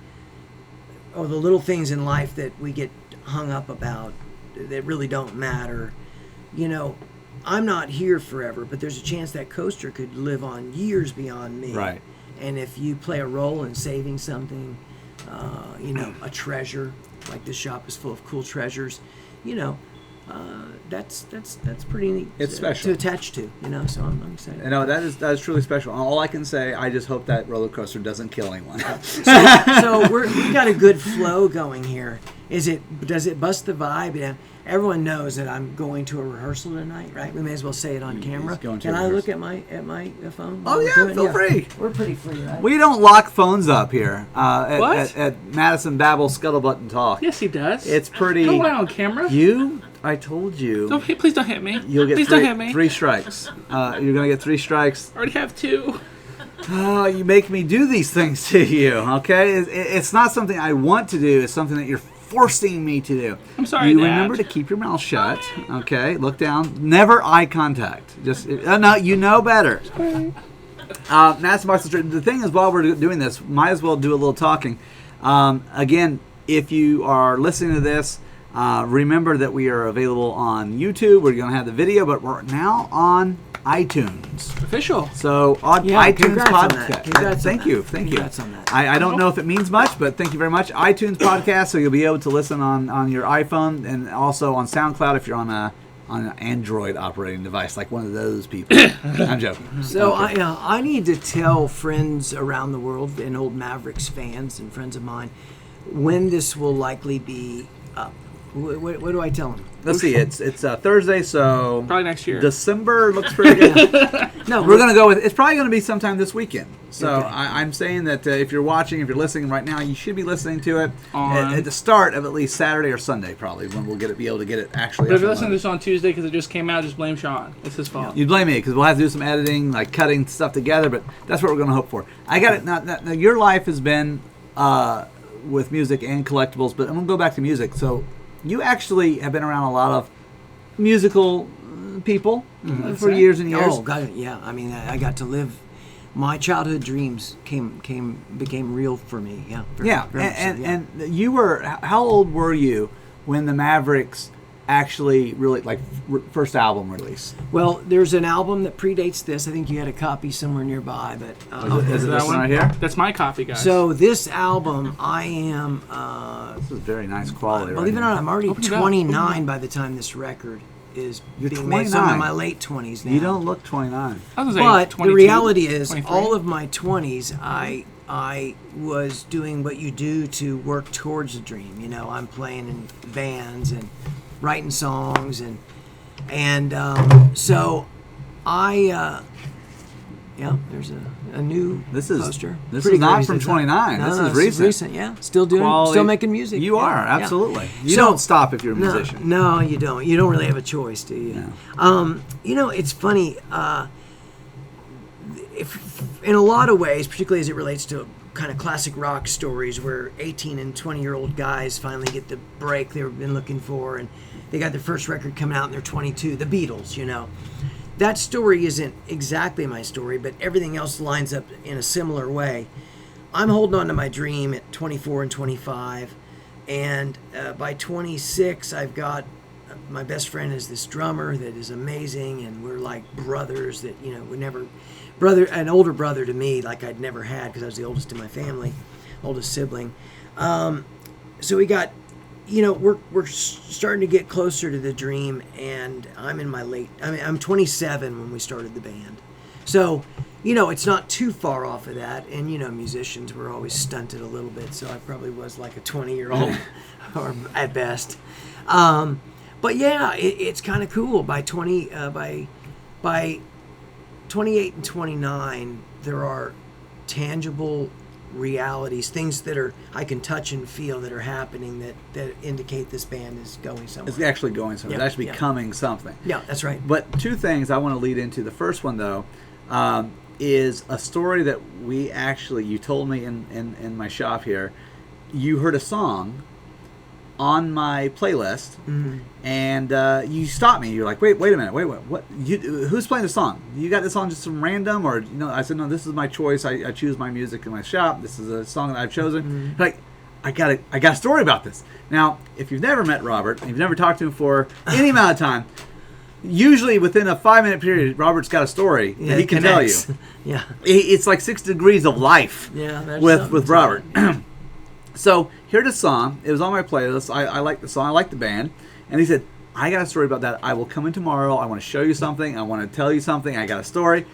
the little things in life that we get hung up about that really don't matter. I'm not here forever, but there's a chance that coaster could live on years beyond me. Right. And if you play a role in saving something, a treasure, like this shop is full of cool treasures, that's pretty neat. It's special to attach to, So I'm excited. That is truly special. All I can say, I just hope that roller coaster doesn't kill anyone. so we got a good flow going here. Does it bust the vibe? Everyone knows that I'm going to a rehearsal tonight, right? We may as well say it on camera. Can I look at my phone? Oh yeah, feel free. We're pretty free, right? We don't lock phones up here at Madison Babble Scuttlebutt and Talk. Yes, he does. It's pretty. Don't lie on camera. I told you. Please don't hit me. You'll get please don't hit me. 3 strikes. You're gonna get 3 strikes. I already have 2. Oh, you make me do these things to you. Okay, it's not something I want to do. It's something that you're forcing me to do. I'm sorry, You Dad. remember to keep your mouth shut. Okay, look down. Never eye contact. Just no, you know better. Madison BST. The thing is, while we're doing this, might as well do a little talking. Again, if you are listening to this, remember that we are available on YouTube. We're going to have the video, but we're now on iTunes. Official. So on iTunes podcast. Thank you. Congrats on that. I don't know if it means much, but thank you very much. iTunes podcast, so you'll be able to listen on your iPhone and also on SoundCloud if you're on on an Android operating device, like one of those people. I'm joking. So Okay. I need to tell friends around the world and old Mavericks fans and friends of mine when this will likely be up. What do I tell them? Let's see. It's Thursday, so Probably next year. December looks pretty good. No, We're gonna go with. It's probably gonna be sometime this weekend. So Okay. I'm saying that if you're watching, if you're listening right now, you should be listening to it On- at the start of at least Saturday or Sunday, probably when we'll be able to get it actually. But if up you're and listening to running. this on Tuesday because it just came out, just blame Sean. It's his fault. You blame me because we'll have to do some editing, like cutting stuff together. But that's what we're going to hope for. I got it. Now, your life has been with music and collectibles, but I'm going to go back to music. So you actually have been around a lot of musical people for right. years and years. Oh, God, yeah. I mean, I got to live. My childhood dreams became real for me. Yeah. very much so, yeah. And you were. How old were you when the Mavericks actually really first album release? Well, there's an album that predates this. I think you had a copy somewhere nearby, but Is it That this one right here? That's my copy, guys. so this album, I am. This is very nice quality. Believe it or right not, I'm already Open it up. 29 by the time this record is You're being made. So I'm 29. in my late 20s now. You don't look 29. I was gonna say But 22, the reality is, 23. all of my 20s, I was doing what you do to work towards a dream. You know, I'm playing in bands and writing songs, and so I. Yeah, there's a new poster. This Pretty is not crazy, from isn't it? 29. No, This no, is recent. Yeah, still doing, Quality. still making music. You Yeah, are, yeah. absolutely. You So- don't stop if you're a musician. No, you don't. You don't really have a choice, do you? No. You know, it's funny. If, in a lot of ways, particularly as it relates to kind of classic rock stories where 18 and 20-year-old guys finally get the break they've been looking for, and they got their first record coming out and they're 22, the Beatles, you know. That story isn't exactly my story, but everything else lines up in a similar way. I'm holding on to my dream at 24 and 25, and by 26, I've got my best friend is this drummer that is amazing, and we're like brothers that, you know, an older brother to me like I'd never had because I was the oldest in my family, oldest sibling. So we got, you know, we're starting to get closer to the dream, and I'm 27 when we started the band. So, you know, it's not too far off of that, and, you know, musicians were always stunted a little bit, so I probably was like a 20-year-old or at best. But yeah, it's kind of cool. By 28 and 29, there are tangible realities, things that I can touch and feel that are happening that indicate this band is going somewhere. It's actually going somewhere. Yeah, It's actually yeah. becoming something. Yeah, that's right. But two things I want to lead into. The first one, though, is a story that you told me in my shop here. You heard a song on my playlist, and you stopped me. You're like, wait a minute, what? Who's playing the song? You got this on just some random, or you know? I said, no, this is my choice. I choose my music in my shop. This is a song that I've chosen. Like, I got a story about this. Now, if you've never met Robert, and you've never talked to him for any amount of time, usually within a 5-minute period, Robert's got a story that he can tell you. Yeah. It's like 6 degrees of life. Yeah, that's with something. Robert. So here's the song. It was on my playlist. I like the song. I like the band. And he said, I got a story about that. I will come in tomorrow. I want to show you something. I want to tell you something. I got a story.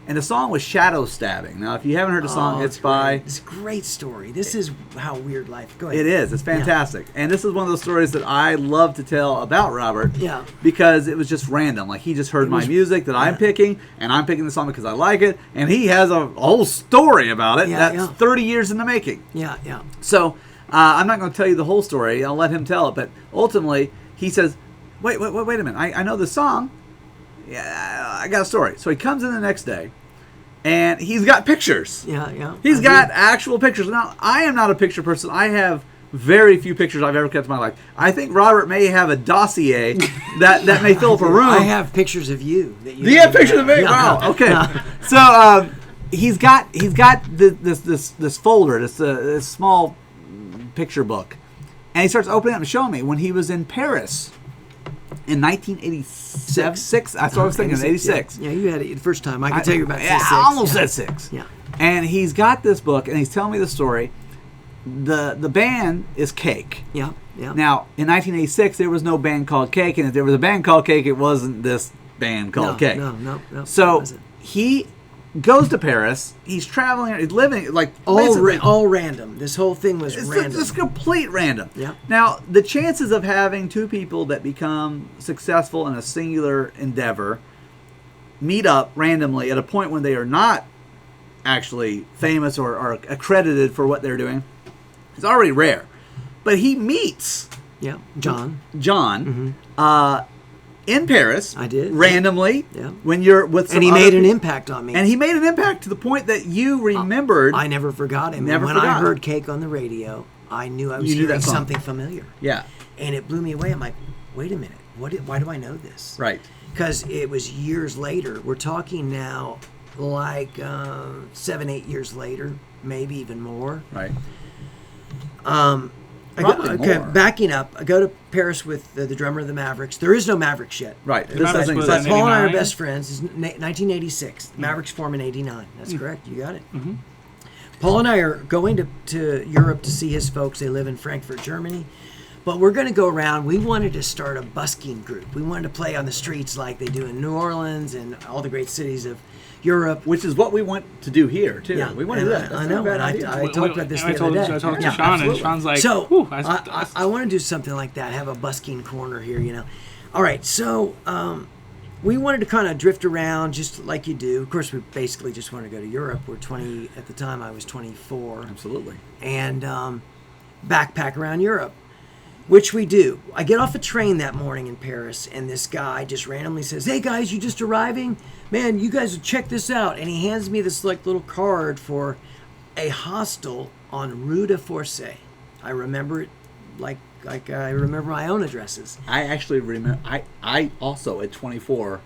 And the song was Shadow Stabbing. Now, if you haven't heard the song, it's by... It's a great story. This is how weird life. Go ahead. It is. It's fantastic. And this is one of those stories that I love to tell about Robert. Yeah. Because it was just random. Like, he just heard my music that I'm picking, and I'm picking the song because I like it, and he has a whole story about it that's 30 years in the making. Yeah, yeah. So, I'm not going to tell you the whole story. I'll let him tell it. But ultimately, he says, wait a minute. I know the song. Yeah, I got a story. So he comes in the next day, and he's got pictures. Yeah, yeah. He's got actual pictures. Now, I am not a picture person. I have very few pictures I've ever kept in my life. I think Robert may have a dossier that may fill up a room. I have pictures of you. That you Do you have pictures of me? Wow. Okay. So he's got this folder, this small picture book, and he starts opening up and showing me when he was in Paris in 1987. Six. That's what I was thinking. 86. Yeah, you had it the first time. I can tell you about Yeah, this. I almost said 6. Yeah. And he's got this book, and he's telling me the story. the band is Cake. Yeah, yeah. Now, in 1986, there was no band called Cake, and if there was a band called Cake, it wasn't this band called Cake. No. So he goes to Paris. He's traveling. He's living like all random. This whole thing was random. It's complete random. Yeah. Now, the chances of having two people that become successful in a singular endeavor meet up randomly at a point when they are not actually famous or are accredited for what they're doing is already rare. But he meets John in Paris. I did. Randomly. Yeah. When you're with some and he other made an people. impact on me. And he made an impact to the point that you remembered. I never forgot him. Never when forgot. I heard Cake on the radio, I knew I was You knew hearing that song. something familiar. Yeah. And it blew me away. I'm like, wait a minute. Why do I know this? Right. Because it was years later. We're talking now like 7-8 years later, maybe even more. Right. Okay, more. backing up. I go to Paris with the drummer of the Mavericks. There is no Mavericks yet. Right. The This Mavericks doesn't was exist. But Paul and I are 89? best friends. It's 1986. Mavericks form in 89. That's correct. You got it. Mm-hmm. Paul and I are going to Europe to see his folks. They live in Frankfurt, Germany. But we're going to go around. We wanted to start a busking group. We wanted to play on the streets like they do in New Orleans and all the great cities of Europe. Which is what we want to do here, too. Yeah, We want to and do that. That's I not know. a bad And idea. I talked about this and the other day. I talked Yeah, to Sean, absolutely. and Sean's like, So "Ooh, I want to do something like that. Have a busking corner here, you know. All right, so we wanted to kind of drift around just like you do. Of course, we basically just wanted to go to Europe. We're 20 at the time. I was 24, Absolutely. and backpack around Europe, which we do. I get off a train that morning in Paris, and this guy just randomly says, "Hey guys, you just arriving? Man, you guys check this out." And he hands me this like little card for a hostel on Rue de Forcey. I remember it like I remember my own addresses. I actually remember. I also at 24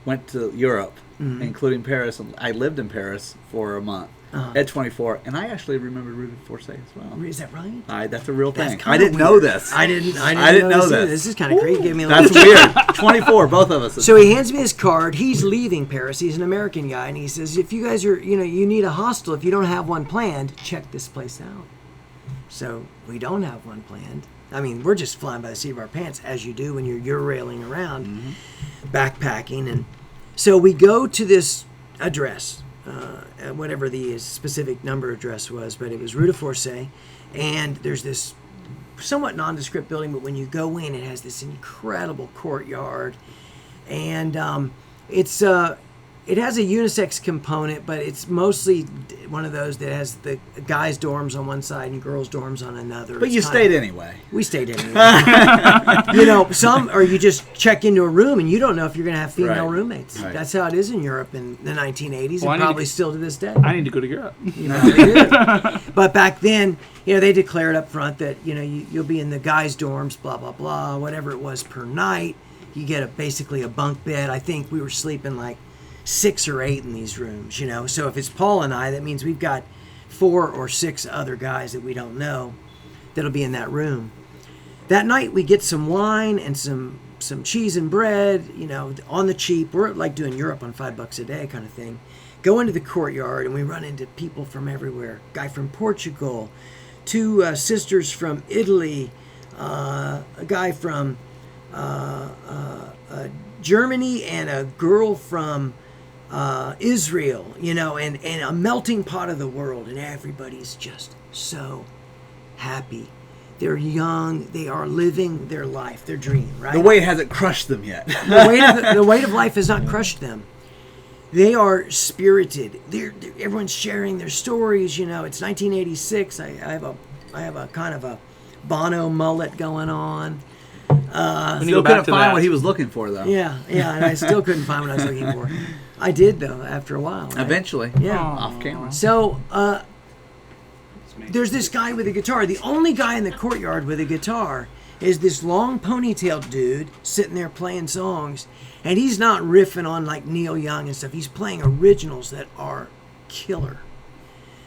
went to Europe, including Paris. I lived in Paris for a month at 24, and I actually remember Rue de Forcey as well. Is that right? That's a real thing. That's I kinda didn't know weird. this. I didn't know either. this. This is kind of crazy. Give me a That's little weird. 24, both of us. So he hands me his card. He's leaving Paris. He's an American guy, and he says, "If you guys are, you need a hostel. If you don't have one planned, check this place out." So we don't have one planned. I mean, we're just flying by the seat of our pants, as you do when you're railing around, backpacking, and so we go to this address, whatever the specific number address was, but it was Rue de Forcey, and there's this somewhat nondescript building, but when you go in, it has this incredible courtyard, and it has a unisex component, but it's mostly one of those that has the guys' dorms on one side and girls' dorms on another. But It's you kind stayed of- anyway. We stayed anyway. Some, or you just check into a room and you don't know if you're going to have female Right. roommates. Right. That's how it is in Europe in the 1980s, Well, I and need to probably get- still to this day. I need to go to Europe. You know, they do. But back then, they declared up front that, you'll be in the guys' dorms, blah, blah, blah, whatever it was per night. You get basically a bunk bed. I think we were sleeping like 6 or 8 in these rooms, So if it's Paul and I, that means we've got 4 or 6 other guys that we don't know that'll be in that room. That night we get some wine and some cheese and bread, on the cheap. We're like doing Europe on $5 a day kind of thing. Go into the courtyard and we run into people from everywhere. Guy from Portugal, 2 sisters from Italy, a guy from Germany, and a girl from Israel, and a melting pot of the world, and everybody's just so happy. They're young. They are living their life, their dream, right? The weight hasn't crushed them yet. The weight of life has not crushed them. They are spirited. Everyone's sharing their stories. It's 1986. I have a kind of a Bono mullet going on. Still couldn't find what he was looking for, though. Yeah, and I still couldn't find what I was looking for. I did, though, after a while. Right? Eventually. Yeah. Off camera. So, there's this guy with a guitar. The only guy in the courtyard with a guitar is this long ponytailed dude sitting there playing songs. And he's not riffing on like Neil Young and stuff. He's playing originals that are killer.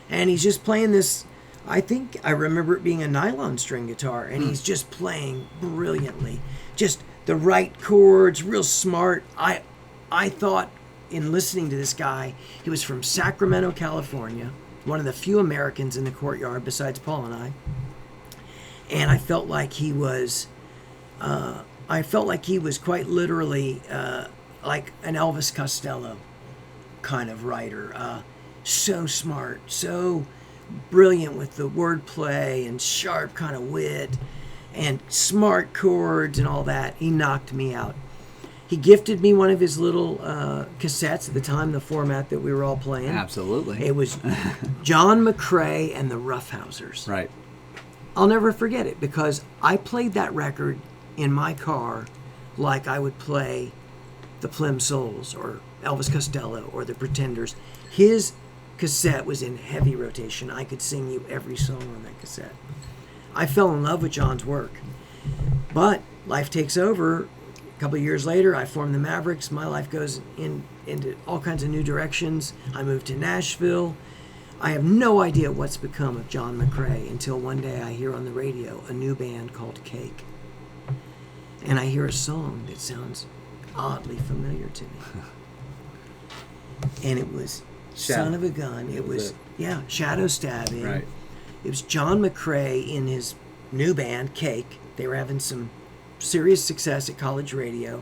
And he's just playing this, I think I remember it being a nylon string guitar. And he's just playing brilliantly. Just the right chords, real smart. I thought in listening to this guy, he was from Sacramento, California. one of the few Americans in the courtyard besides Paul and I. And I felt like he was, quite literally like an Elvis Costello kind of writer. So smart, so brilliant with the wordplay and sharp kind of wit and smart chords and all that. He knocked me out. He gifted me one of his little cassettes at the time, the format that we were all playing. Absolutely. It was John McCrae and the Roughhousers. Right. I'll never forget it because I played that record in my car like I would play the Plim Souls or Elvis Costello or the Pretenders. His cassette was in heavy rotation. I could sing you every song on that cassette. I fell in love with John's work. But life takes over. A couple of years later, I formed the Mavericks. My life goes into all kinds of new directions. I moved to Nashville. I have no idea what's become of John McCrae until one day I hear on the radio a new band called Cake. And I hear a song that sounds oddly familiar to me. And it was Son of a Gun. It was Shadow Stabbing. Right. It was John McCrae in his new band, Cake. They were having some serious success at college radio.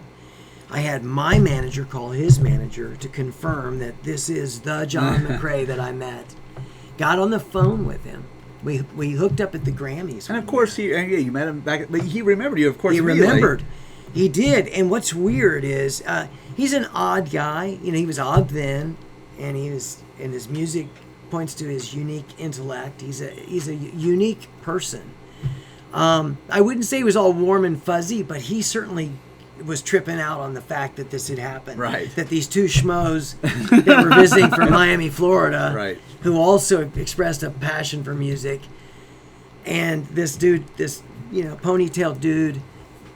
I had my manager call his manager to confirm that this is the John McCrae that I met. Got on the phone with him. We hooked up at the Grammys. And of course, you met him back, but he remembered you, of course. He remembered. He did. And what's weird is he's an odd guy. You know, he was odd then, and his music points to his unique intellect. He's a unique person. I wouldn't say he was all warm and fuzzy, but he certainly was tripping out on the fact that this had happened. Right. That these two schmoes that were visiting from Miami, Florida, right, who also expressed a passion for music, and this dude, this ponytailed dude,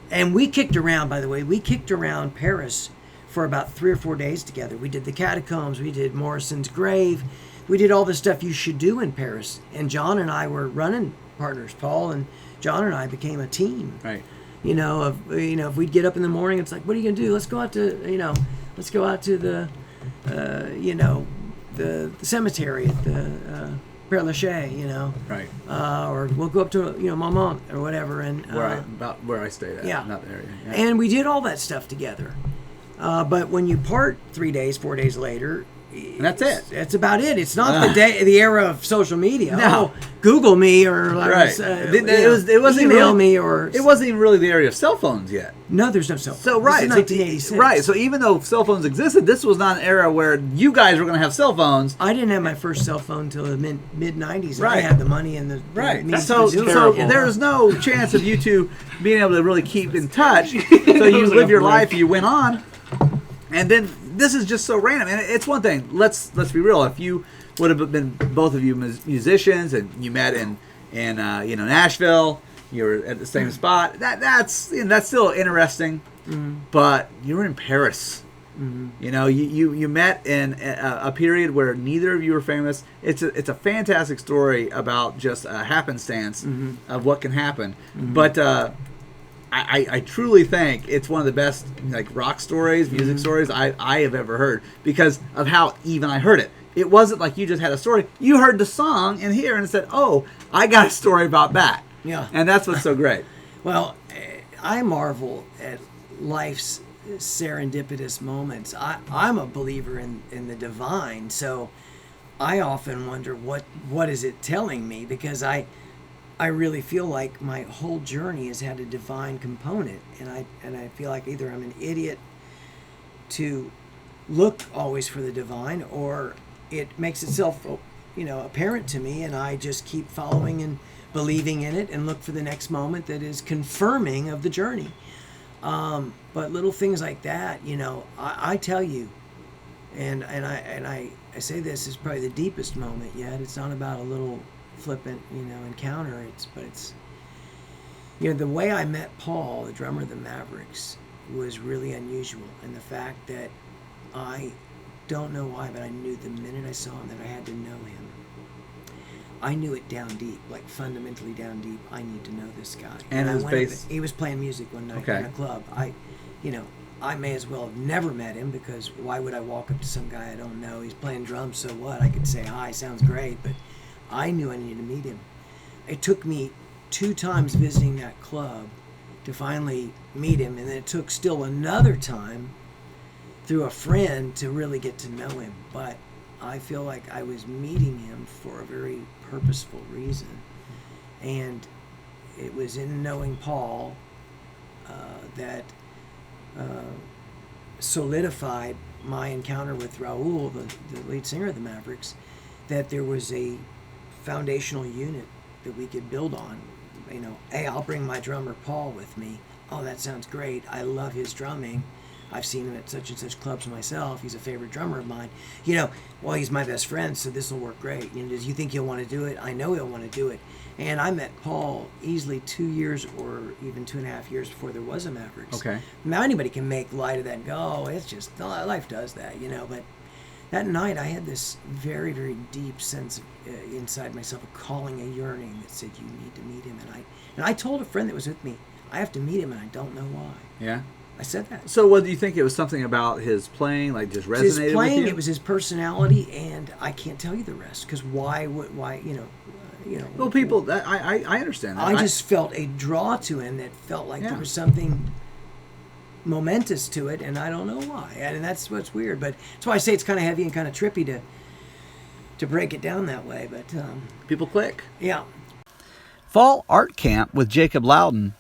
and we kicked around. By the way, we kicked around Paris for about 3 or 4 days together. We did the Catacombs, we did Morrison's grave, we did all the stuff you should do in Paris. And John and I were running partners. Paul and John and I became a team. Right. If we'd get up in the morning, it's like, what are you gonna do? Let's go out to the the cemetery at the Père Lachaise, Right. Or we'll go up to Maman or whatever, and where I stayed at, yeah, not the area. Yeah. And we did all that stuff together. But when you part 3 days, 4 days later, and that's it. That's about it. It's not the era of social media. No. Google me or it wasn't email really, me or it wasn't even really the area of cell phones yet. No, there's no cell phone. So right, this is 1986. right. So even though cell phones existed, this was not an era where you guys were going to have cell phones. I didn't have my first cell phone until the mid 90s. Right. I had the money and the right. means So to do it. there was no chance of you two being able to really keep in touch. So you live your life, you went on, and then this is just so random. And it's one thing. Let's be real. If you would have been both of you musicians and you met in Nashville, you were at the same spot. That's still interesting. Mm-hmm. But you were in Paris. Mm-hmm. You met in a period where neither of you were famous. It's a fantastic story about just a happenstance of what can happen. Mm-hmm. But I truly think it's one of the best rock stories, music stories I have ever heard because of how even I heard it. It wasn't like you just had a story. You heard the song in here and said, "Oh, I got a story about that." Yeah, and that's what's so great. Well, I marvel at life's serendipitous moments. I'm a believer in the divine, so I often wonder what is it telling me, because I really feel like my whole journey has had a divine component, and I feel like either I'm an idiot to look always for the divine, or it makes itself apparent to me, and I just keep following and believing in it and look for the next moment that is confirming of the journey. But little things like that, I tell you, and I say this is probably the deepest moment yet. It's not about a little flippant, encounter. It's the way I met Paul, the drummer of the Mavericks, was really unusual. And the fact that I don't know why, but I knew the minute I saw him that I had to know him. I knew it down deep, like fundamentally down deep. I need to know this guy. And he was playing music one night in a club. I may as well have never met him, because why would I walk up to some guy I don't know? He's playing drums, so what? I could say hi, sounds great, but I knew I needed to meet him. It took me 2 times visiting that club to finally meet him, and then it took still another time through a friend to really get to know him. But I feel like I was meeting him for a very purposeful reason, and it was in knowing Paul that solidified my encounter with Raul, the lead singer of the Mavericks, that there was a foundational unit that we could build on. You know, hey, I'll bring my drummer Paul with me. Oh, that sounds great. I love his drumming. I've seen him at such and such clubs myself. He's a favorite drummer of mine. You know, well, he's my best friend, so this will work great. You know, does you think he'll want to do it? I know he'll want to do it. And I met Paul easily 2 years or even 2.5 years before there was a Mavericks. Okay. Now, anybody can make light of that and go, oh, it's just, life does that, you know. But that night, I had this very, very deep sense inside myself, a calling, a yearning that said, you need to meet him. And I told a friend that was with me, I have to meet him, and I don't know why. Yeah. I said that. So, what do you think? It was something about his playing, like just resonated His playing, with you? it was his personality, and I can't tell you the rest, because why, you know. Well, people, I understand that. I just felt a draw to him that felt like Yeah. there was something momentous to it, and I don't know why. And that's what's weird. But that's why I say it's kind of heavy and kind of trippy to break it down that way. But people click. yeah. Fall Art Camp with Jacob Loudon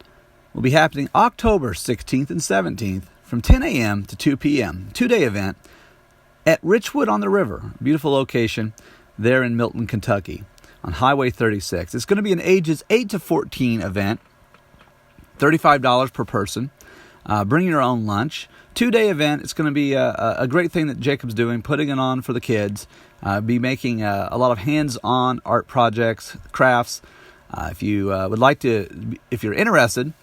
will be happening October 16th and 17th from 10 a.m. to 2 p.m. 2-day event at Richwood on the River, a beautiful location there in Milton, Kentucky, on Highway 36. It's going to be an ages 8 to 14 event, $35 per person. Bring your own lunch. 2-day event. It's going to be a great thing that Jacob's doing, putting it on for the kids. Be making a lot of hands-on art projects, crafts. If you would like to, if you're interested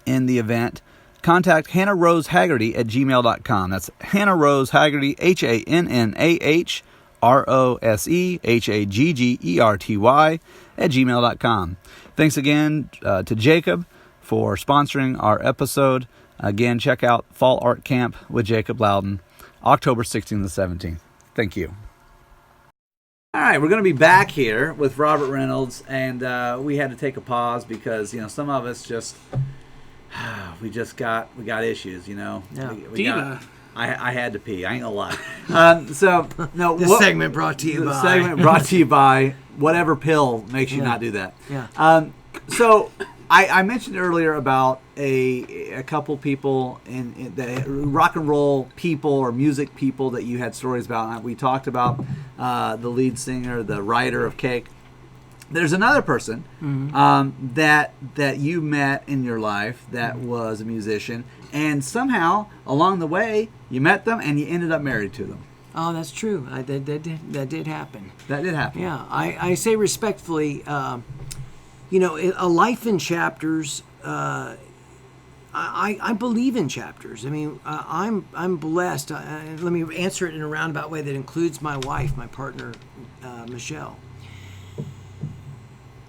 in the event, contact Hannah Rose Haggerty at gmail.com. That's Hannah Rose Haggerty, HannahRosehaggerty at gmail.com. Thanks again to Jacob for sponsoring our episode. Again, check out Fall Art Camp with Jacob Loudon, October 16th and 17th. Thank you. All right, we're going to be back here with Robert Reynolds, and we had to take a pause because, you know, some of us just, we got issues, you know. Yeah. We Diva. I had to pee. I ain't gonna lie. This segment brought to you by. Segment brought to you by whatever pill makes you not do that. Yeah. So I mentioned earlier about a couple people in the rock and roll people or music people that you had stories about. We talked about the lead singer, the writer of Cake. There's another person that you met in your life that was a musician, and somehow along the way you met them and you ended up married to them. Oh, that's true. That did happen. That did happen. Yeah, I say respectfully, you know, a life in chapters. I believe in chapters. I mean, I'm blessed. Let me answer it in a roundabout way that includes my wife, my partner, Michelle.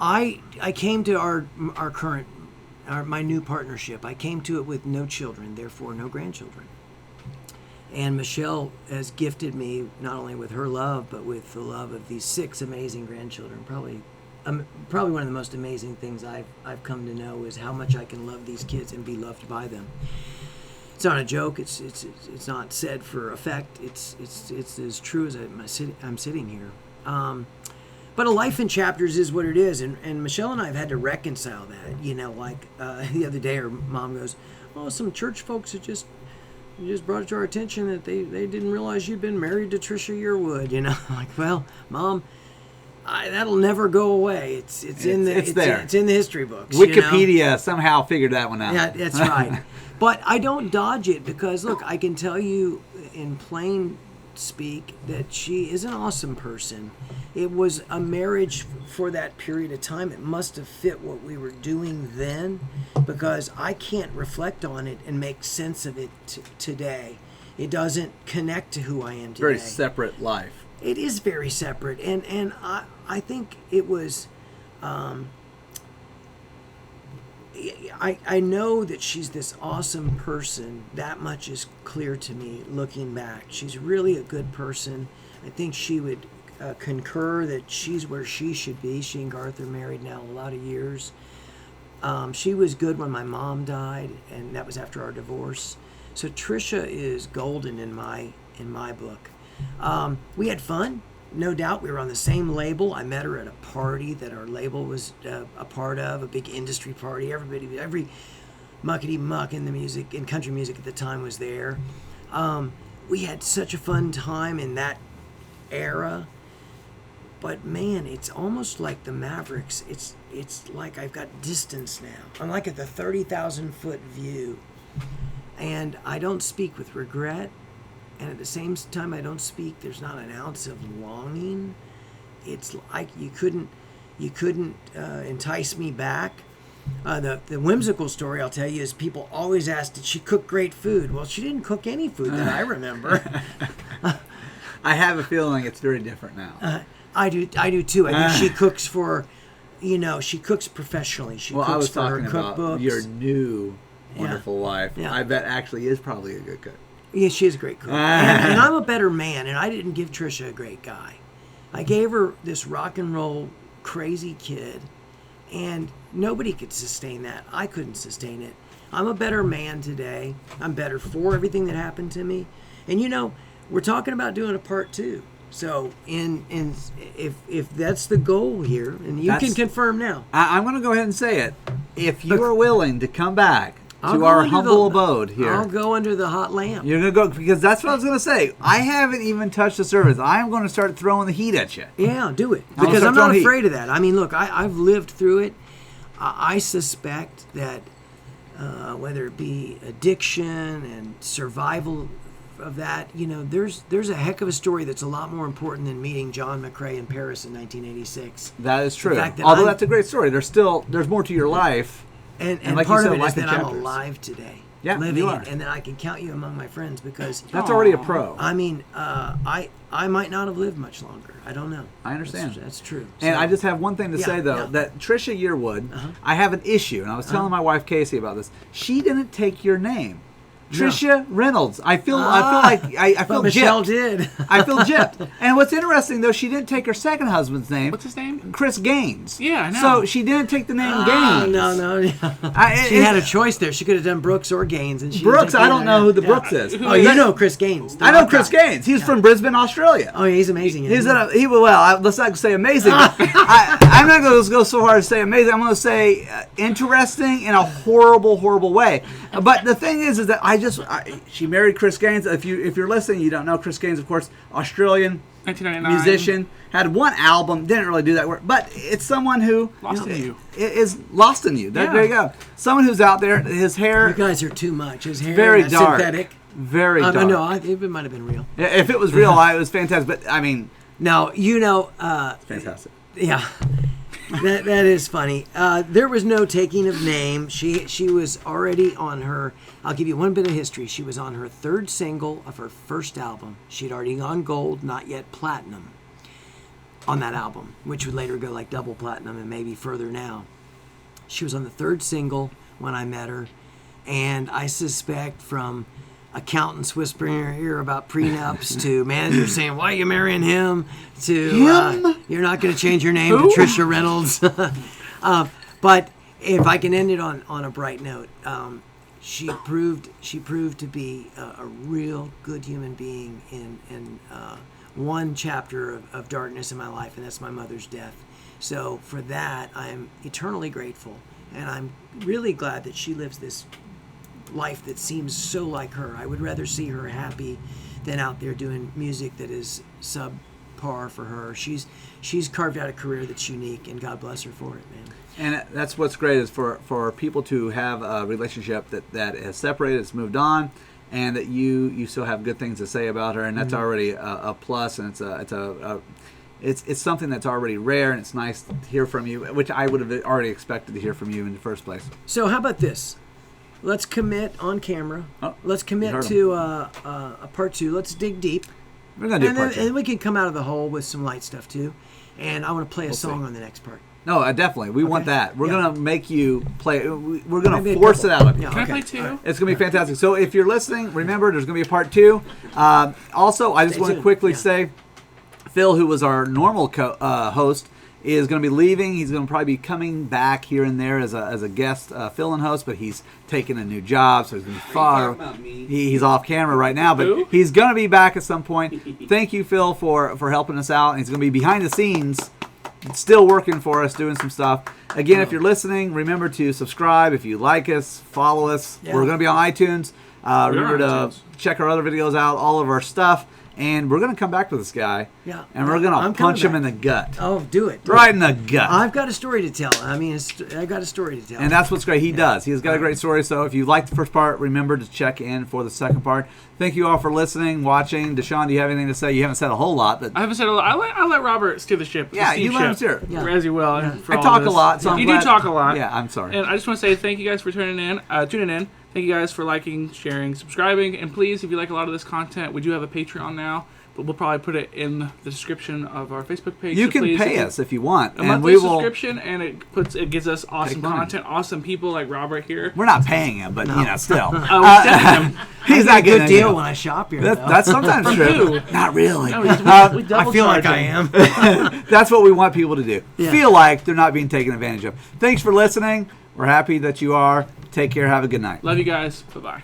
I came to my new partnership. I came to it with no children, therefore no grandchildren. And Michelle has gifted me not only with her love, but with the love of these 6 amazing grandchildren. Probably one of the most amazing things I've come to know is how much I can love these kids and be loved by them. It's not a joke. It's not said for effect. It's as true as I'm sitting here. But a life in chapters is what it is, and Michelle and I have had to reconcile that. You know, like the other day, her mom goes, "Oh, some church folks have just brought it to our attention that they didn't realize you'd been married to Trisha Yearwood." You know, like, well, Mom, that'll never go away. It's in the history books. Wikipedia somehow figured that one out. Yeah, that's right. But I don't dodge it because, look, I can tell you in plain speak that she is an awesome person. It was a marriage for that period of time. It must have fit what we were doing then, because I can't reflect on it and make sense of it today. It doesn't connect to who I am today. Very separate life. It is very separate, and I think it was I know that she's this awesome person. That much is clear to me looking back. She's really a good person. I think she would concur that she's where she should be. She and Garth are married now a lot of years. She was good when my mom died, and that was after our divorce. So Trisha is golden in my book. We had fun, no doubt. We were on the same label. I met her at a party that our label was a part of, a big industry party. Every muckety muck in the music, in country music at the time was there. We had such a fun time in that era. But man, it's almost like the Mavericks. It's like I've got distance now. I'm like at the 30,000 foot view, and I don't speak with regret. And at the same time, I don't speak. There's not an ounce of longing. It's like you couldn't entice me back. The whimsical story I'll tell you is people always ask, did she cook great food? Well, she didn't cook any food that I remember. I have a feeling it's very different now. I do too. I think she cooks for, she cooks professionally. She cooks I was for her talking about cookbooks. your new wonderful wife. Yeah. I bet actually is probably a good cook. Yeah, she is a great cook. And I'm a better man, and I didn't give Trisha a great guy. I gave her this rock and roll crazy kid, and nobody could sustain that. I couldn't sustain it. I'm a better man today. I'm better for everything that happened to me. And we're talking about doing a part 2. So if that's the goal here, and you can confirm now. I'm going to go ahead and say it. If you are willing to come back I'll to our humble abode here. I'll go under the hot lamp. You're going to go, because that's what I was going to say. I haven't even touched the surface. I am going to start throwing the heat at you. Yeah, do it. Because I'm not afraid of that. I mean, look, I've lived through it. I suspect that whether it be addiction and survival of that, there's a heck of a story that's a lot more important than meeting John McCrae in Paris in 1986. That is true. Although that's a great story. There's more to your life. And like part you of said, it is life in that I'm chapters. alive today. Yeah, living you are. and then I can count you among my friends because That's already a pro. I mean, I might not have lived much longer. I don't know. I understand. That's true. And So- I just have one thing to say, though, that Trisha Yearwood, I have an issue, and I was telling my wife Casey about this. She didn't take your name. Trisha Reynolds. I feel Michelle gypped. did. I feel gypped. And what's interesting, though, she didn't take her second husband's name. What's his name? Chris Gaines. Yeah, I know. So she didn't take the name Gaines. No. She had a choice there. She could have done Brooks or Gaines, and she Brooks, didn't take I don't know who the Brooks is. Oh, you know Chris Gaines. I know Chris Gaines. He's from Brisbane, Australia. Oh, yeah, he's amazing. Let's not say amazing. But I'm not going to go so hard to say amazing. I'm going to say interesting in a horrible, horrible way. But the thing is that she married Chris Gaines. If you're listening, you don't know Chris Gaines, of course, Australian 1999 musician, had one album, didn't really do that work, but it's someone who is lost in you. There you go. Someone who's out there. His hair. You guys are too much. His hair very dark, synthetic. very dark. No, it might have been real. If it was real, it was fantastic. But I mean, no, fantastic. Yeah. That is funny. There was no taking of name. She was already on her. I'll give you one bit of history. She was on her 3rd single of her first album. She'd already gone gold, not yet platinum, on that album, which would later go like double platinum and maybe further now. She was on the 3rd single when I met her, and I suspect from accountants whispering in her ear about prenups to managers saying, why are you marrying him, to you're not going to change your name to Trisha Reynolds. But if I can end it on a bright note, she proved to be a real good human being in one chapter of darkness in my life, and that's my mother's death. So for that, I'm eternally grateful, and I'm really glad that she lives this life that seems so like her. I would rather see her happy than out there doing music that is subpar for her. She's carved out a career that's unique, and God bless her for it, man. And that's what's great is for people to have a relationship that has separated, it's moved on, and that you still have good things to say about her, and that's already a plus, and it's something that's already rare, and it's nice to hear from you, which I would have already expected to hear from you in the first place. So how about this? Let's commit on camera. Let's commit to a part 2. Let's dig deep. We're gonna do part 2. And we can come out of the hole with some light stuff too. And I want to play a song on the next part. No, definitely. We want that. We're Yeah. going to make you play. We're going Maybe to a force it couple. out of you. Yeah. Can Okay. I play 2? All right. It's going to be fantastic. So if you're listening, remember there's going to be a part 2. Also, I just Stay want to tuned. quickly Yeah. say, Phil, who was our normal host, is going to be leaving. He's going to probably be coming back here and there as a guest fill-in host, but he's taking a new job, so he's going to be far. He's off camera right now, but Who? he's going to be back at some point. Thank you, Phil, for helping us out. And he's going to be behind the scenes, still working for us, doing some stuff. Again, if you're listening, remember to subscribe. If you like us, follow us. Yeah. We're going to be on iTunes. Remember to on iTunes. check our other videos out, all of our stuff. And we're going to come back to this guy. Yeah. And we're going to I'm punch him coming in the gut. Oh, do it. Right in the gut. I've got a story to tell. I mean, I've got a story to tell. And that's what's great. He does. He's got a great story. So if you liked the first part, remember to check in for the second part. Thank you all for listening, watching. Deshaun, do you have anything to say? You haven't said a whole lot, but I haven't said a lot. I let Robert steer the ship. yeah, the you let him ship. steer. Yeah. As you will. for I all talk a this. lot, so I'm you glad- do talk a lot. Yeah, I'm sorry. And I just want to say thank you guys for tuning in. Thank you guys for liking, sharing, subscribing. And please, if you like a lot of this content, we do have a Patreon now. But we'll probably put it in the description of our Facebook page. You so can please, pay us if you want, a and monthly we will. subscription, and it gives us awesome money. content, awesome people like Robert here. We're not paying him, but still, We send him. he's I not get a getting good deal anything. when I shop here. That's sometimes From true. who? Not really. No, we I double feel like charge I him. am. That's what we want people to do. Yeah. Feel like they're not being taken advantage of. Thanks for listening. We're happy that you are. Take care. Have a good night. Love you guys. Bye bye.